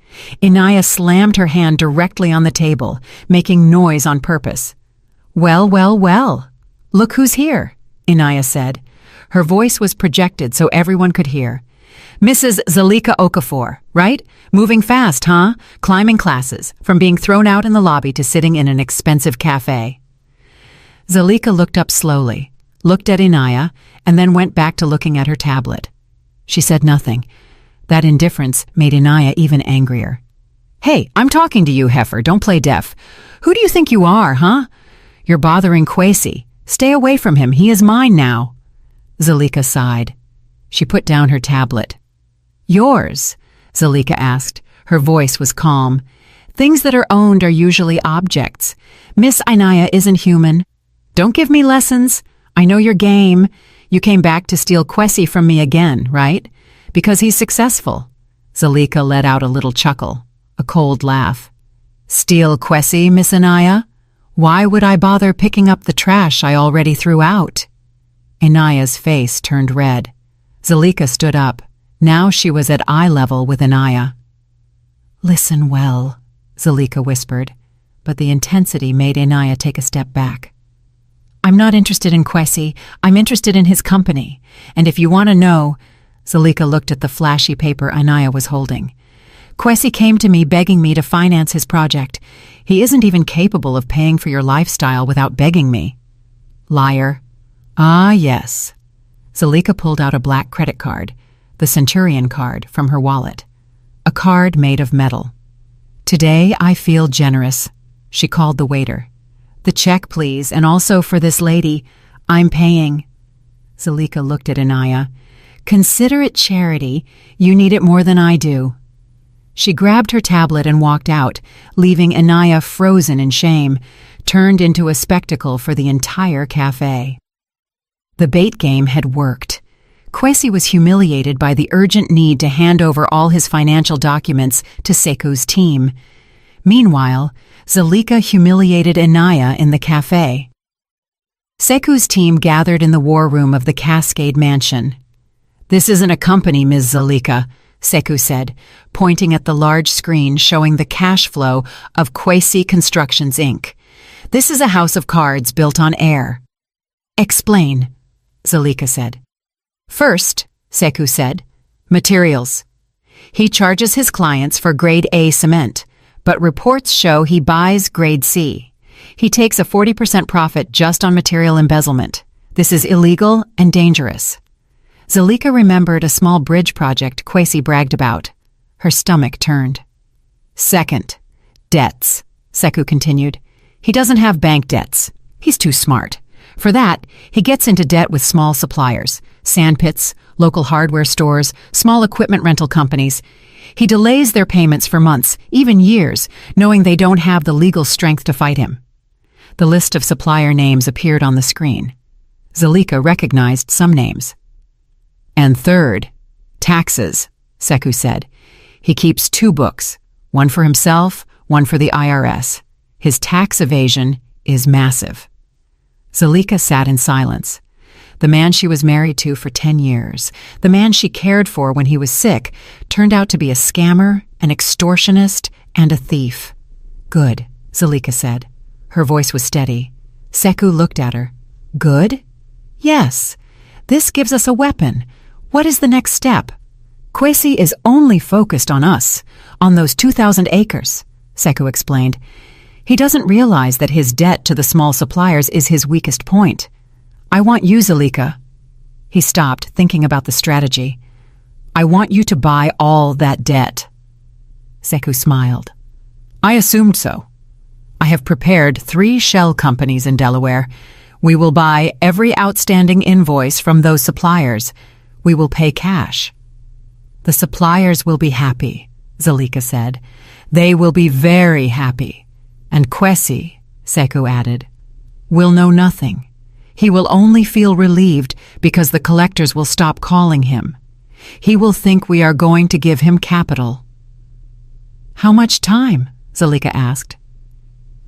Inaya slammed her hand directly on the table, making noise on purpose. "Well, well, well. Look who's here," Inaya said. Her voice was projected so everyone could hear. "Mrs. Zalika Okafor, right? Moving fast, huh? Climbing classes, from being thrown out in the lobby to sitting in an expensive cafe." Zalika looked up slowly, looked at Inaya, and then went back to looking at her tablet. She said nothing. That indifference made Inaya even angrier. "Hey, I'm talking to you, heifer. Don't play deaf. Who do you think you are, huh? You're bothering Kwesi. Stay away from him. He is mine now." Zalika sighed. She put down her tablet. "Yours?" Zalika asked. Her voice was calm. "Things that are owned are usually objects. Miss Inaya isn't human. Don't give me lessons. I know your game. You came back to steal Kwesi from me again, right? Because he's successful." Zalika let out a little chuckle, a cold laugh. "Steal Kwesi, Miss Inaya? Why would I bother picking up the trash I already threw out?" Inaya's face turned red. Zalika stood up. Now she was at eye level with Inaya. "Listen well," Zalika whispered, but the intensity made Inaya take a step back. "I'm not interested in Kwesi. I'm interested in his company. And if you want to know," Zalika looked at the flashy paper Inaya was holding. "Kwesi came to me begging me to finance his project. He isn't even capable of paying for your lifestyle without begging me." "Liar." "Ah, yes." Zalika pulled out a black credit card, the Centurion card, from her wallet. A card made of metal. "Today I feel generous," she called the waiter. "The check, please, and also for this lady. I'm paying." Zalika looked at Inaya. "Consider it charity. You need it more than I do." She grabbed her tablet and walked out, leaving Inaya frozen in shame, turned into a spectacle for the entire cafe. The bait game had worked. Kwesi was humiliated by the urgent need to hand over all his financial documents to Seku's team. Meanwhile, Zalika humiliated Inaya in the cafe. Seku's team gathered in the war room of the Cascade Mansion. "This isn't a company, Ms. Zalika," Seku said, pointing at the large screen showing the cash flow of Kwesi Constructions, Inc. "This is a house of cards built on air." "Explain," Zalika said. "First," Seku said, "materials. He charges his clients for grade A cement, but reports show he buys grade C. He takes a 40% profit just on material embezzlement. This is illegal and dangerous." Zalika remembered a small bridge project Kwesi bragged about. Her stomach turned. "Second, debts," Seku continued. "He doesn't have bank debts. He's too smart. For that, he gets into debt with small suppliers, sandpits, local hardware stores, small equipment rental companies. He delays their payments for months, even years, knowing they don't have the legal strength to fight him." The list of supplier names appeared on the screen. Zalika recognized some names. "And third, taxes," Seku said. "He keeps 2 books, one for himself, one for the IRS. His tax evasion is massive." Zalika sat in silence. The man she was married to for 10 years, the man she cared for when he was sick, turned out to be a scammer, an extortionist, and a thief. "Good," Zalika said. Her voice was steady. Seku looked at her. "Good? Yes. This gives us a weapon. What is the next step?" "Kwesi is only focused on us, on those 2,000 acres, Seku explained. "He doesn't realize that his debt to the small suppliers is his weakest point. I want you, Zalika." He stopped, thinking about the strategy. "I want you to buy all that debt." Seku smiled. "I assumed so. I have prepared 3 shell companies in Delaware. We will buy every outstanding invoice from those suppliers. We will pay cash." "The suppliers will be happy," Zalika said. "They will be very happy. And Kwesi," Seku added, "will know nothing. He will only feel relieved because the collectors will stop calling him. He will think we are going to give him capital." "How much time?" Zalika asked.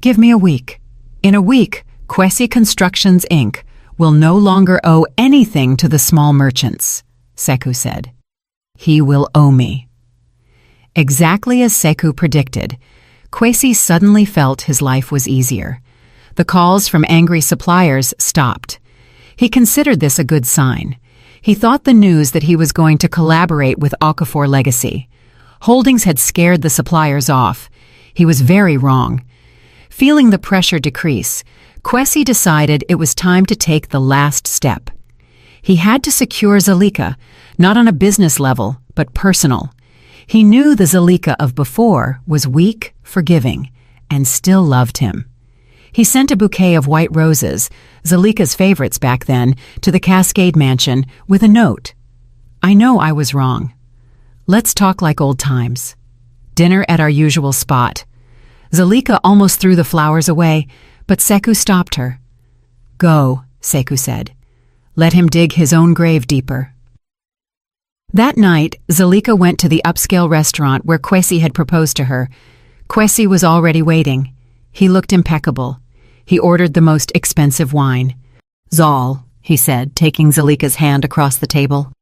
"Give me a week. In a week, Kwesi Constructions, Inc. will no longer owe anything to the small merchants, Sekou said. He will owe me. Exactly as Sekou predicted, Kwesi suddenly felt his life was easier. The calls from angry suppliers stopped. He considered this a good sign. He thought the news that he was going to collaborate with Okafor Legacy. Holdings had scared the suppliers off. He was very wrong. Feeling the pressure decrease, Kwesi decided it was time to take the last step. He had to secure Zalika, not on a business level, but personal. He knew the Zalika of before was weak, forgiving, and still loved him. He sent a bouquet of white roses, Zalika's favorites back then, to the Cascade Mansion with a note. I know I was wrong. Let's talk like old times. Dinner at our usual spot. Zalika almost threw the flowers away, but Sekou stopped her. Go, Sekou said. Let him dig his own grave deeper. That night, Zalika went to the upscale restaurant where Kwesi had proposed to her. Kwesi was already waiting. He looked impeccable. He ordered the most expensive wine. Zal, he said, taking Zalika's hand across the table.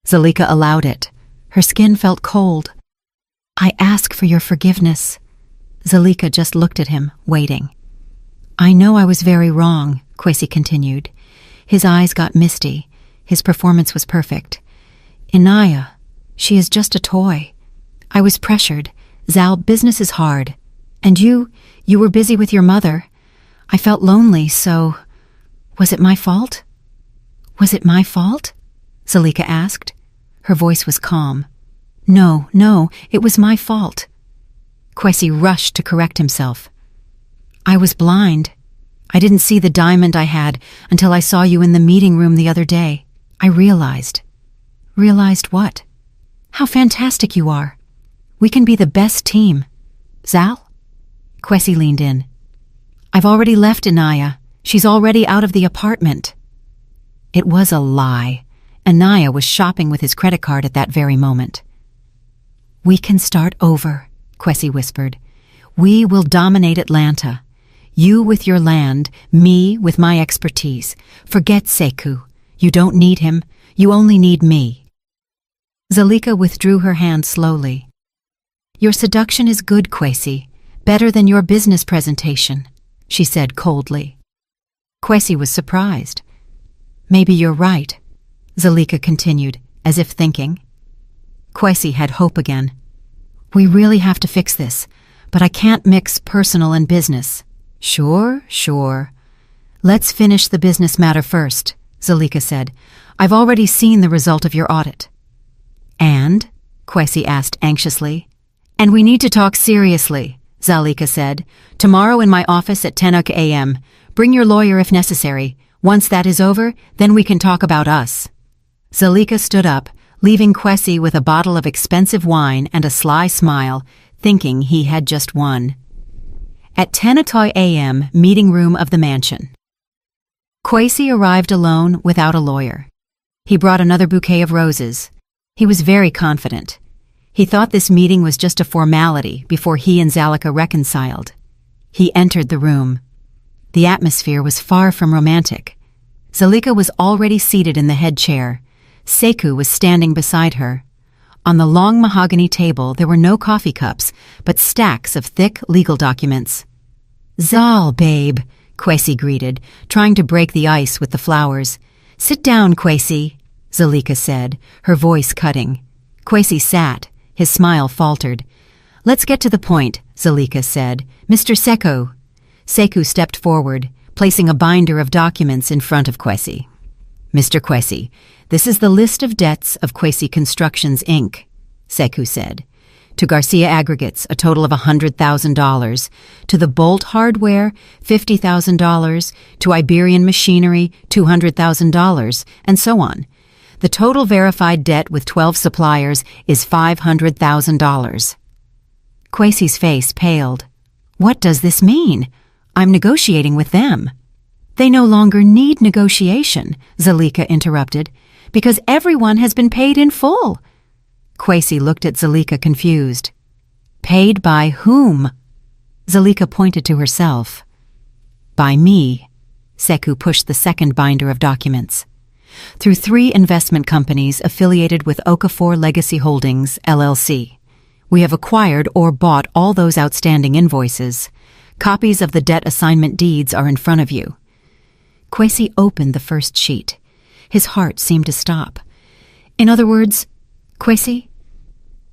Zalika allowed it. Her skin felt cold. I ask for your forgiveness. Zalika just looked at him, waiting. I know I was very wrong, Kwesi continued. His eyes got misty. His performance was perfect. Inaya, she is just a toy. I was pressured. Zal, business is hard. And you were busy with your mother. I felt lonely, so... Was it my fault? Was it my fault? Zalika asked. Her voice was calm. No, it was my fault. Kwesi rushed to correct himself. I was blind. I didn't see the diamond I had until I saw you in the meeting room the other day. I realized. Realized what? How fantastic you are. We can be the best team. Zal? Kwesi leaned in. I've already left Inaya. She's already out of the apartment. It was a lie. Inaya was shopping with his credit card at that very moment. We can start over, Kwesi whispered. We will dominate Atlanta. You with your land, me with my expertise. Forget Sekou. You don't need him. You only need me. Zalika withdrew her hand slowly. Your seduction is good, Kwesi. Better than your business presentation, she said coldly. Kwesi was surprised. Maybe you're right, Zalika continued, as if thinking. Kwesi had hope again. We really have to fix this, but I can't mix personal and business. Sure. Let's finish the business matter first, Zalika said. I've already seen the result of your audit. And? Kwesi asked anxiously. And we need to talk seriously, Zalika said. Tomorrow in my office at 10 a.m. Bring your lawyer if necessary. Once that is over, then we can talk about us. Zalika stood up, leaving Kwesi with a bottle of expensive wine and a sly smile, thinking he had just won. At 10 a.m., meeting room of the mansion. Kwesi arrived alone without a lawyer. He brought another bouquet of roses. He was very confident. He thought this meeting was just a formality before he and Zalika reconciled. He entered the room. The atmosphere was far from romantic. Zalika was already seated in the head chair. Sekou was standing beside her. On the long mahogany table there were no coffee cups, but stacks of thick legal documents. Zal, babe, Kwesi greeted, trying to break the ice with the flowers. Sit down, Kwesi, Zalika said, her voice cutting. Kwesi sat. His smile faltered. Let's get to the point, Zalika said. Mr. Sekou. Sekou stepped forward, placing a binder of documents in front of Kwesi. Mr. Kwesi, this is the list of debts of Kwesi Constructions, Inc., Sekou said. To Garcia Aggregates, a total of $100,000. To the Bolt Hardware, $50,000. To Iberian Machinery, $200,000, and so on. The total verified debt with 12 suppliers is $500,000. Kwesi's face paled. What does this mean? I'm negotiating with them. They no longer need negotiation, Zalika interrupted, because everyone has been paid in full. Kwesi looked at Zalika confused. Paid by whom? Zalika pointed to herself. By me. Sekou pushed the second binder of documents. Through 3 investment companies affiliated with Okafor Legacy Holdings, LLC. We have acquired or bought all those outstanding invoices. Copies of the debt assignment deeds are in front of you. Kwesi opened the first sheet. His heart seemed to stop. In other words, Kwesi?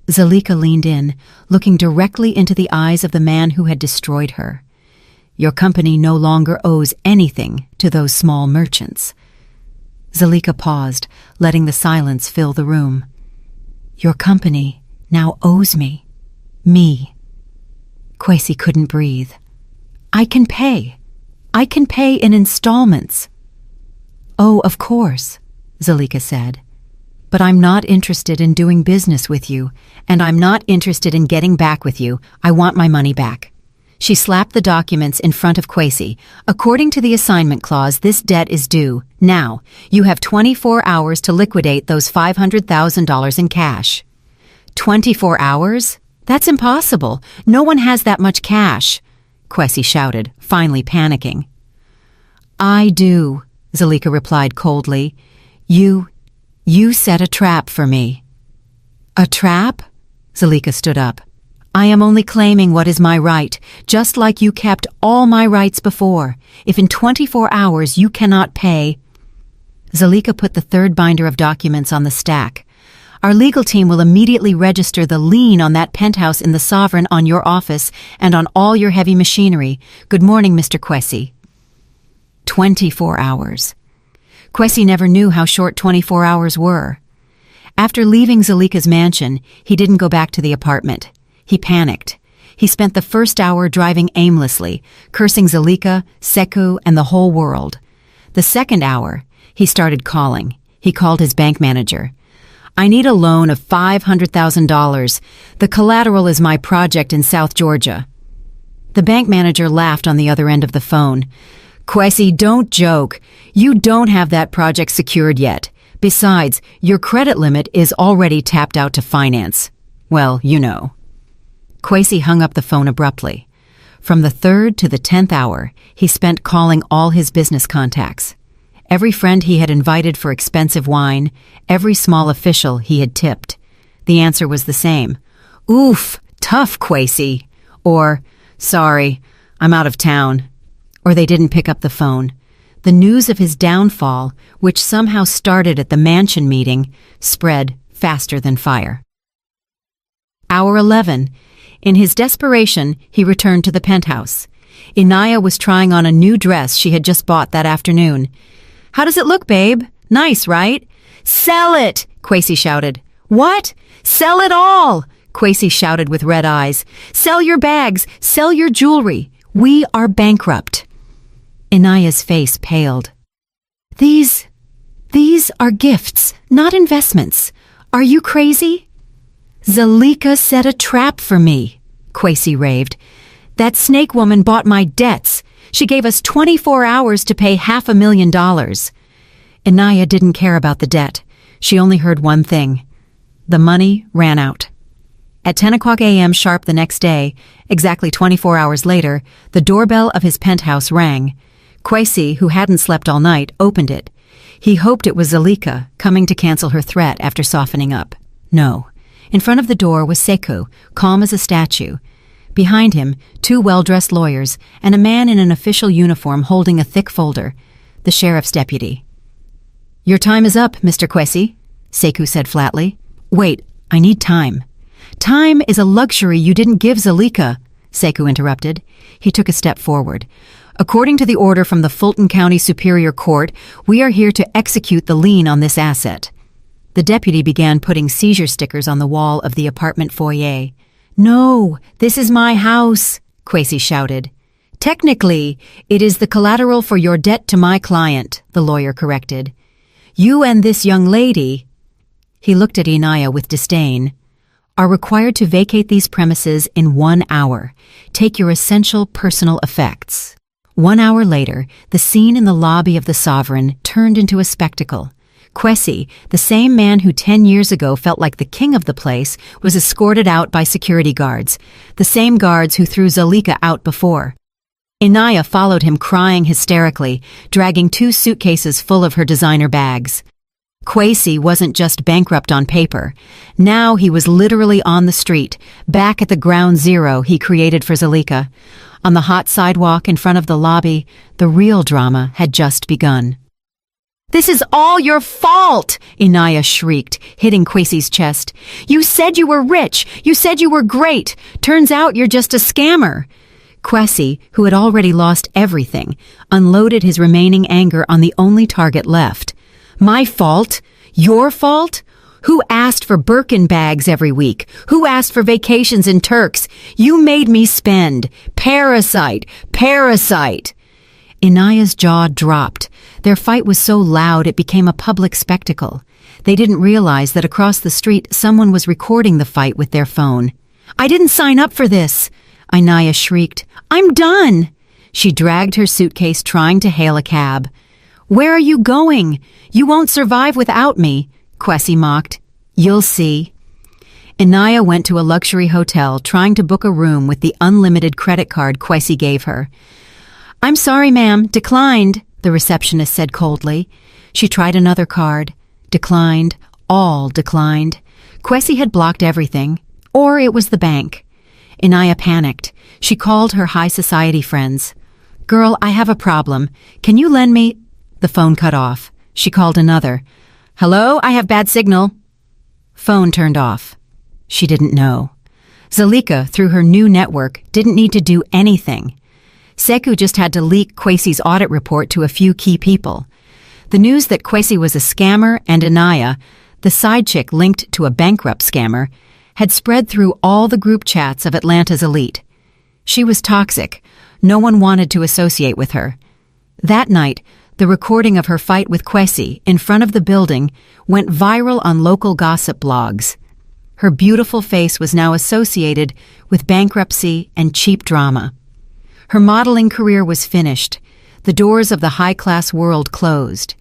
Zalika leaned in, looking directly into the eyes of the man who had destroyed her. Your company no longer owes anything to those small merchants. Zalika paused, letting the silence fill the room. Your company now owes me. Me. Kwesi couldn't breathe. I can pay. I can pay in installments. Oh, of course, Zalika said. But I'm not interested in doing business with you, and I'm not interested in getting back with you. I want my money back. She slapped the documents in front of Kwesi. According to the assignment clause, this debt is due. Now, you have 24 hours to liquidate those $500,000 in cash. 24 hours? That's impossible. No one has that much cash, Kwesi shouted, finally panicking. I do, Zalika replied coldly. You set a trap for me. A trap? Zalika stood up. I am only claiming what is my right, just like you kept all my rights before. If in 24 hours you cannot pay... Zalika put the third binder of documents on the stack. Our legal team will immediately register the lien on that penthouse in the Sovereign on your office and on all your heavy machinery. Good morning, Mr. Kwesi. 24 hours. Kwesi never knew how short 24 hours were. After leaving Zalika's mansion, he didn't go back to the apartment. He panicked. He spent the first hour driving aimlessly, cursing Zalika, Sekou, and the whole world. The second hour, he started calling. He called his bank manager. I need a loan of $500,000. The collateral is my project in South Georgia. The bank manager laughed on the other end of the phone. Kwesi, don't joke. You don't have that project secured yet. Besides, your credit limit is already tapped out to finance. Well, you know. Kwesi hung up the phone abruptly. From the 3rd to the 10th hour, he spent calling all his business contacts. Every friend he had invited for expensive wine, every small official he had tipped. The answer was the same. Oof, tough, Kwesi. Or, sorry, I'm out of town. Or they didn't pick up the phone. The news of his downfall, which somehow started at the mansion meeting, spread faster than fire. Hour 11. In his desperation, he returned to the penthouse. Inaya was trying on a new dress she had just bought that afternoon. How does it look, babe? Nice, right? Sell it, Kwesi shouted. What? Sell it all, Kwesi shouted with red eyes. Sell your bags, sell your jewelry. We are bankrupt. Inaya's face paled. These are gifts, not investments. Are you crazy? Zalika set a trap for me, Kwesi raved. That snake woman bought my debts. She gave us 24 hours to pay $500,000. Inaya didn't care about the debt. She only heard one thing. The money ran out. At 10 o'clock a.m. sharp the next day, exactly 24 hours later, the doorbell of his penthouse rang. Kwesi, who hadn't slept all night, opened it. He hoped it was Zalika, coming to cancel her threat after softening up. No. In front of the door was Sekou, calm as a statue. Behind him, 2 well-dressed lawyers and a man in an official uniform holding a thick folder, the sheriff's deputy. Your time is up, Mr. Kwesi, Sekou said flatly. Wait, I need time. Time is a luxury you didn't give Zalika, Sekou interrupted. He took a step forward. According to the order from the Fulton County Superior Court, we are here to execute the lien on this asset. The deputy began putting seizure stickers on the wall of the apartment foyer. No, this is my house, Kwesi shouted. Technically, it is the collateral for your debt to my client, the lawyer corrected. You and this young lady, he looked at Inaya with disdain, are required to vacate these premises in 1 hour. Take your essential personal effects. 1 hour later, the scene in the lobby of the Sovereign turned into a spectacle. Kwesi, the same man who 10 years ago felt like the king of the place, was escorted out by security guards, the same guards who threw Zalika out before. Inaya followed him crying hysterically, dragging 2 suitcases full of her designer bags. Kwesi wasn't just bankrupt on paper. Now he was literally on the street, back at the ground zero he created for Zulika. On the hot sidewalk in front of the lobby, the real drama had just begun. "This is all your fault!" Inaya shrieked, hitting Kwesi's chest. "You said you were rich! You said you were great! Turns out you're just a scammer!" Kwesi, who had already lost everything, unloaded his remaining anger on the only target left. "My fault? Your fault? Who asked for Birkin bags every week? Who asked for vacations in Turks? You made me spend. Parasite! Parasite!" Inaya's jaw dropped. Their fight was so loud it became a public spectacle. They didn't realize that across the street someone was recording the fight with their phone. "I didn't sign up for this!" Inaya shrieked. "I'm done!" She dragged her suitcase, trying to hail a cab. "Where are you going? You won't survive without me," Kwesi mocked. "You'll see." Inaya went to a luxury hotel, trying to book a room with the unlimited credit card Kwesi gave her. "I'm sorry, ma'am, declined," the receptionist said coldly. She tried another card. Declined. All declined. Kwesi had blocked everything. Or it was the bank. Inaya panicked. She called her high society friends. "Girl, I have a problem. Can you lend me—" The phone cut off. She called another. "Hello, I have bad signal." Phone turned off. She didn't know. Zulika, through her new network, didn't need to do anything. Sekou just had to leak Kwesi's audit report to a few key people. The news that Kwesi was a scammer and Inaya, the side chick linked to a bankrupt scammer, had spread through all the group chats of Atlanta's elite. She was toxic. No one wanted to associate with her. That night, the recording of her fight with Kwesi in front of the building went viral on local gossip blogs. Her beautiful face was now associated with bankruptcy and cheap drama. Her modeling career was finished. The doors of the high-class world closed.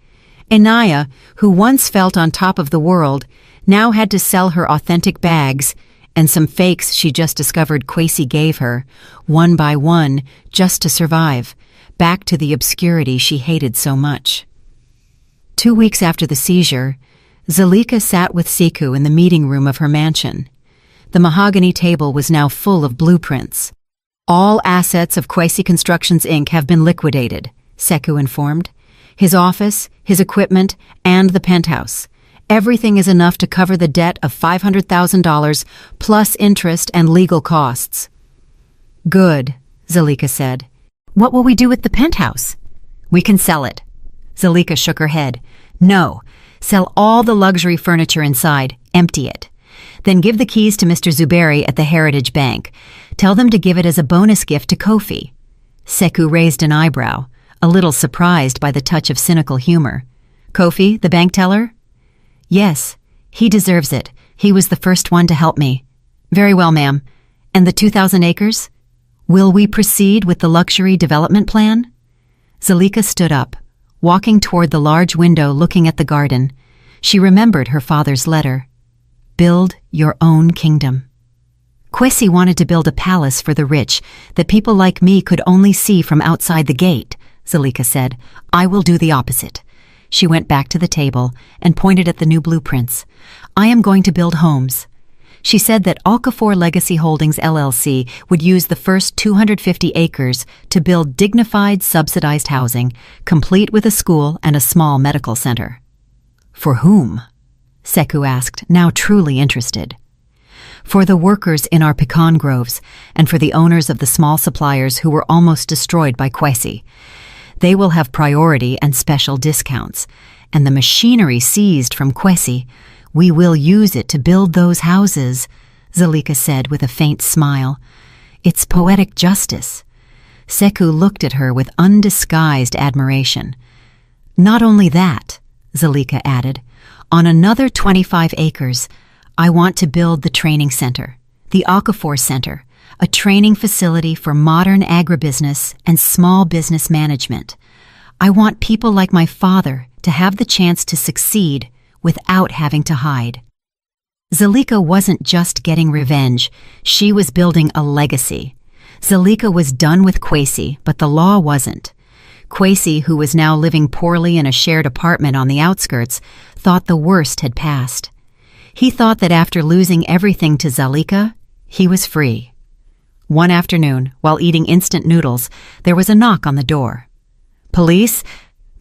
Inaya, who once felt on top of the world, now had to sell her authentic bags and some fakes she just discovered Kwesi gave her, one by one, just to survive, back to the obscurity she hated so much. 2 weeks after the seizure, Zulika sat with Sekou in the meeting room of her mansion. The mahogany table was now full of blueprints. "All assets of Kwesi Constructions, Inc. have been liquidated," Sekou informed. "His office, his equipment, and the penthouse. Everything is enough to cover the debt of $500,000 plus interest and legal costs." "Good," Zulika said. "What will we do with the penthouse?" "We can sell it." Zulika shook her head. "No, sell all the luxury furniture inside, empty it. Then give the keys to Mr. Zuberi at the Heritage Bank. Tell them to give it as a bonus gift to Kofi." Sekou raised an eyebrow, a little surprised by the touch of cynical humor. "Kofi, the bank teller?" "Yes, he deserves it. He was the first one to help me." "Very well, ma'am. And the 2,000 acres? Will we proceed with the luxury development plan?" Zulika stood up, walking toward the large window looking at the garden. She remembered her father's letter. "Build your own kingdom." Kwesi wanted to build a palace for the rich that people like me could only see from outside the gate, Zulika said. "I will do the opposite." She went back to the table and pointed at the new blueprints. "I am going to build homes." She said that Okafor Legacy Holdings LLC would use the first 250 acres to build dignified, subsidized housing, complete with a school and a small medical center. "For whom?" Sekou asked, now truly interested. "For the workers in our pecan groves and for the owners of the small suppliers who were almost destroyed by Kwesi. They will have priority and special discounts, and the machinery seized from Kwesi, we will use it to build those houses," Zulika said with a faint smile. "It's poetic justice." Sekou looked at her with undisguised admiration. "Not only that," Zulika added, "on another 25 acres, I want to build the training center, the Okafor Center, a training facility for modern agribusiness and small business management. I want people like my father to have the chance to succeed without having to hide." Zulika wasn't just getting revenge, she was building a legacy. Zalika was done with Kwesi, but the law wasn't. Kwesi, who was now living poorly in a shared apartment on the outskirts, thought the worst had passed. He thought that after losing everything to Zalika, he was free. One afternoon, while eating instant noodles, there was a knock on the door. "Police?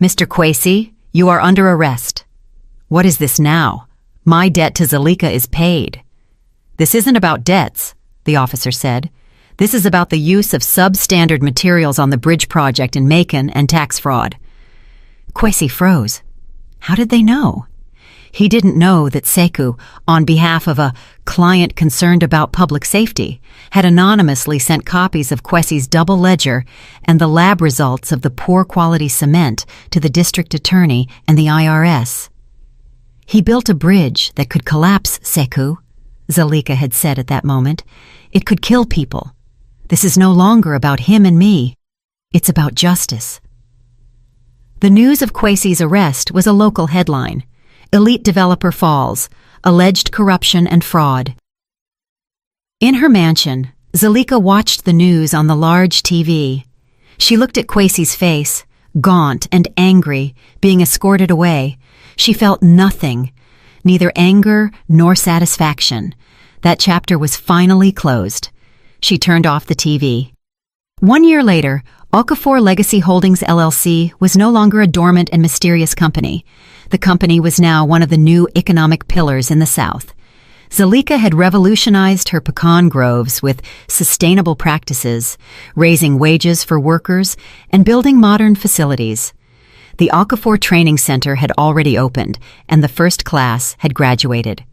Mr. Kwesi, you are under arrest." "What is this now? My debt to Zalika is paid." "This isn't about debts," the officer said. "This is about the use of substandard materials on the bridge project in Macon and tax fraud." Kwesi froze. How did they know? He didn't know that Sekou, on behalf of a client concerned about public safety, had anonymously sent copies of Kwesi's double ledger and the lab results of the poor quality cement to the district attorney and the IRS. "He built a bridge that could collapse, Sekou," Zalika had said at that moment. "It could kill people. This is no longer about him and me. It's about justice." The news of Kwesi's arrest was a local headline. Elite developer falls, alleged corruption and fraud. In her mansion, Zalika watched the news on the large TV. She looked at Kwesi's face, gaunt and angry, being escorted away. She felt nothing, neither anger nor satisfaction. That chapter was finally closed. She turned off the TV. 1 year later, Okafor Legacy Holdings LLC was no longer a dormant and mysterious company. The company was now one of the new economic pillars in the South. Zalika had revolutionized her pecan groves with sustainable practices, raising wages for workers and building modern facilities. The Okafor Training Center had already opened, and the first class had graduated.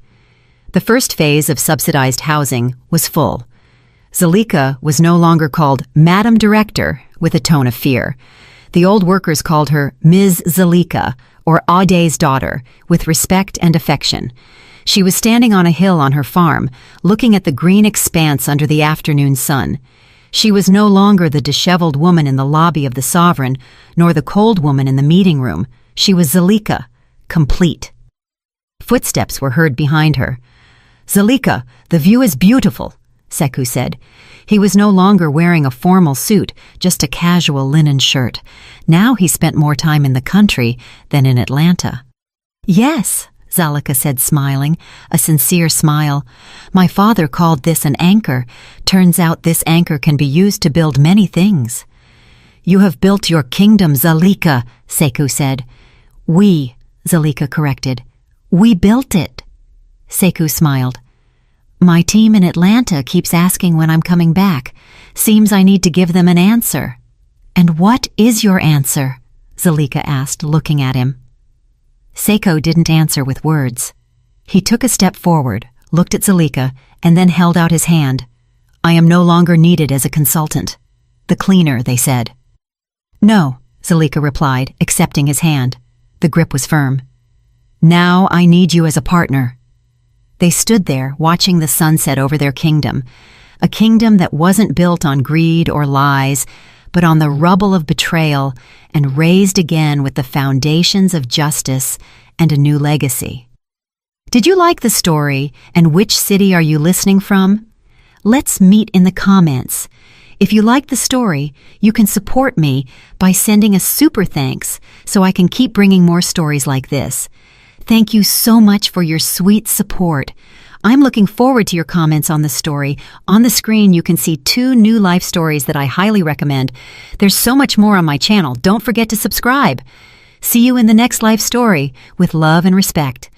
The first phase of subsidized housing was full. Zalika was no longer called Madam Director with a tone of fear. The old workers called her Ms. Zalika, or Ade's daughter, with respect and affection. She was standing on a hill on her farm, looking at the green expanse under the afternoon sun. She was no longer the disheveled woman in the lobby of the Sovereign, nor the cold woman in the meeting room. She was Zalika, complete. Footsteps were heard behind her. "Zalika, the view is beautiful," Sekou said. He was no longer wearing a formal suit, just a casual linen shirt. Now he spent more time in the country than in Atlanta. "Yes," Zalika said, smiling, a sincere smile. "My father called this an anchor. Turns out this anchor can be used to build many things." "You have built your kingdom, Zalika," Sekou said. "We," Zalika corrected. "We built it." Sekou smiled. "My team in Atlanta keeps asking when I'm coming back. Seems I need to give them an answer." "And what is your answer?" Zalika asked, looking at him. Sekou didn't answer with words. He took a step forward, looked at Zalika, and then held out his hand. "I am no longer needed as a consultant. The cleaner," they said. "No," Zalika replied, accepting his hand. The grip was firm. "Now I need you as a partner." They stood there, watching the sunset over their kingdom, a kingdom that wasn't built on greed or lies, but on the rubble of betrayal and raised again with the foundations of justice and a new legacy. Did you like the story, and which city are you listening from? Let's meet in the comments. If you like the story, you can support me by sending a super thanks so I can keep bringing more stories like this. Thank you so much for your sweet support. I'm looking forward to your comments on the story. On the screen, you can see 2 new life stories that I highly recommend. There's so much more on my channel. Don't forget to subscribe. See you in the next life story with love and respect.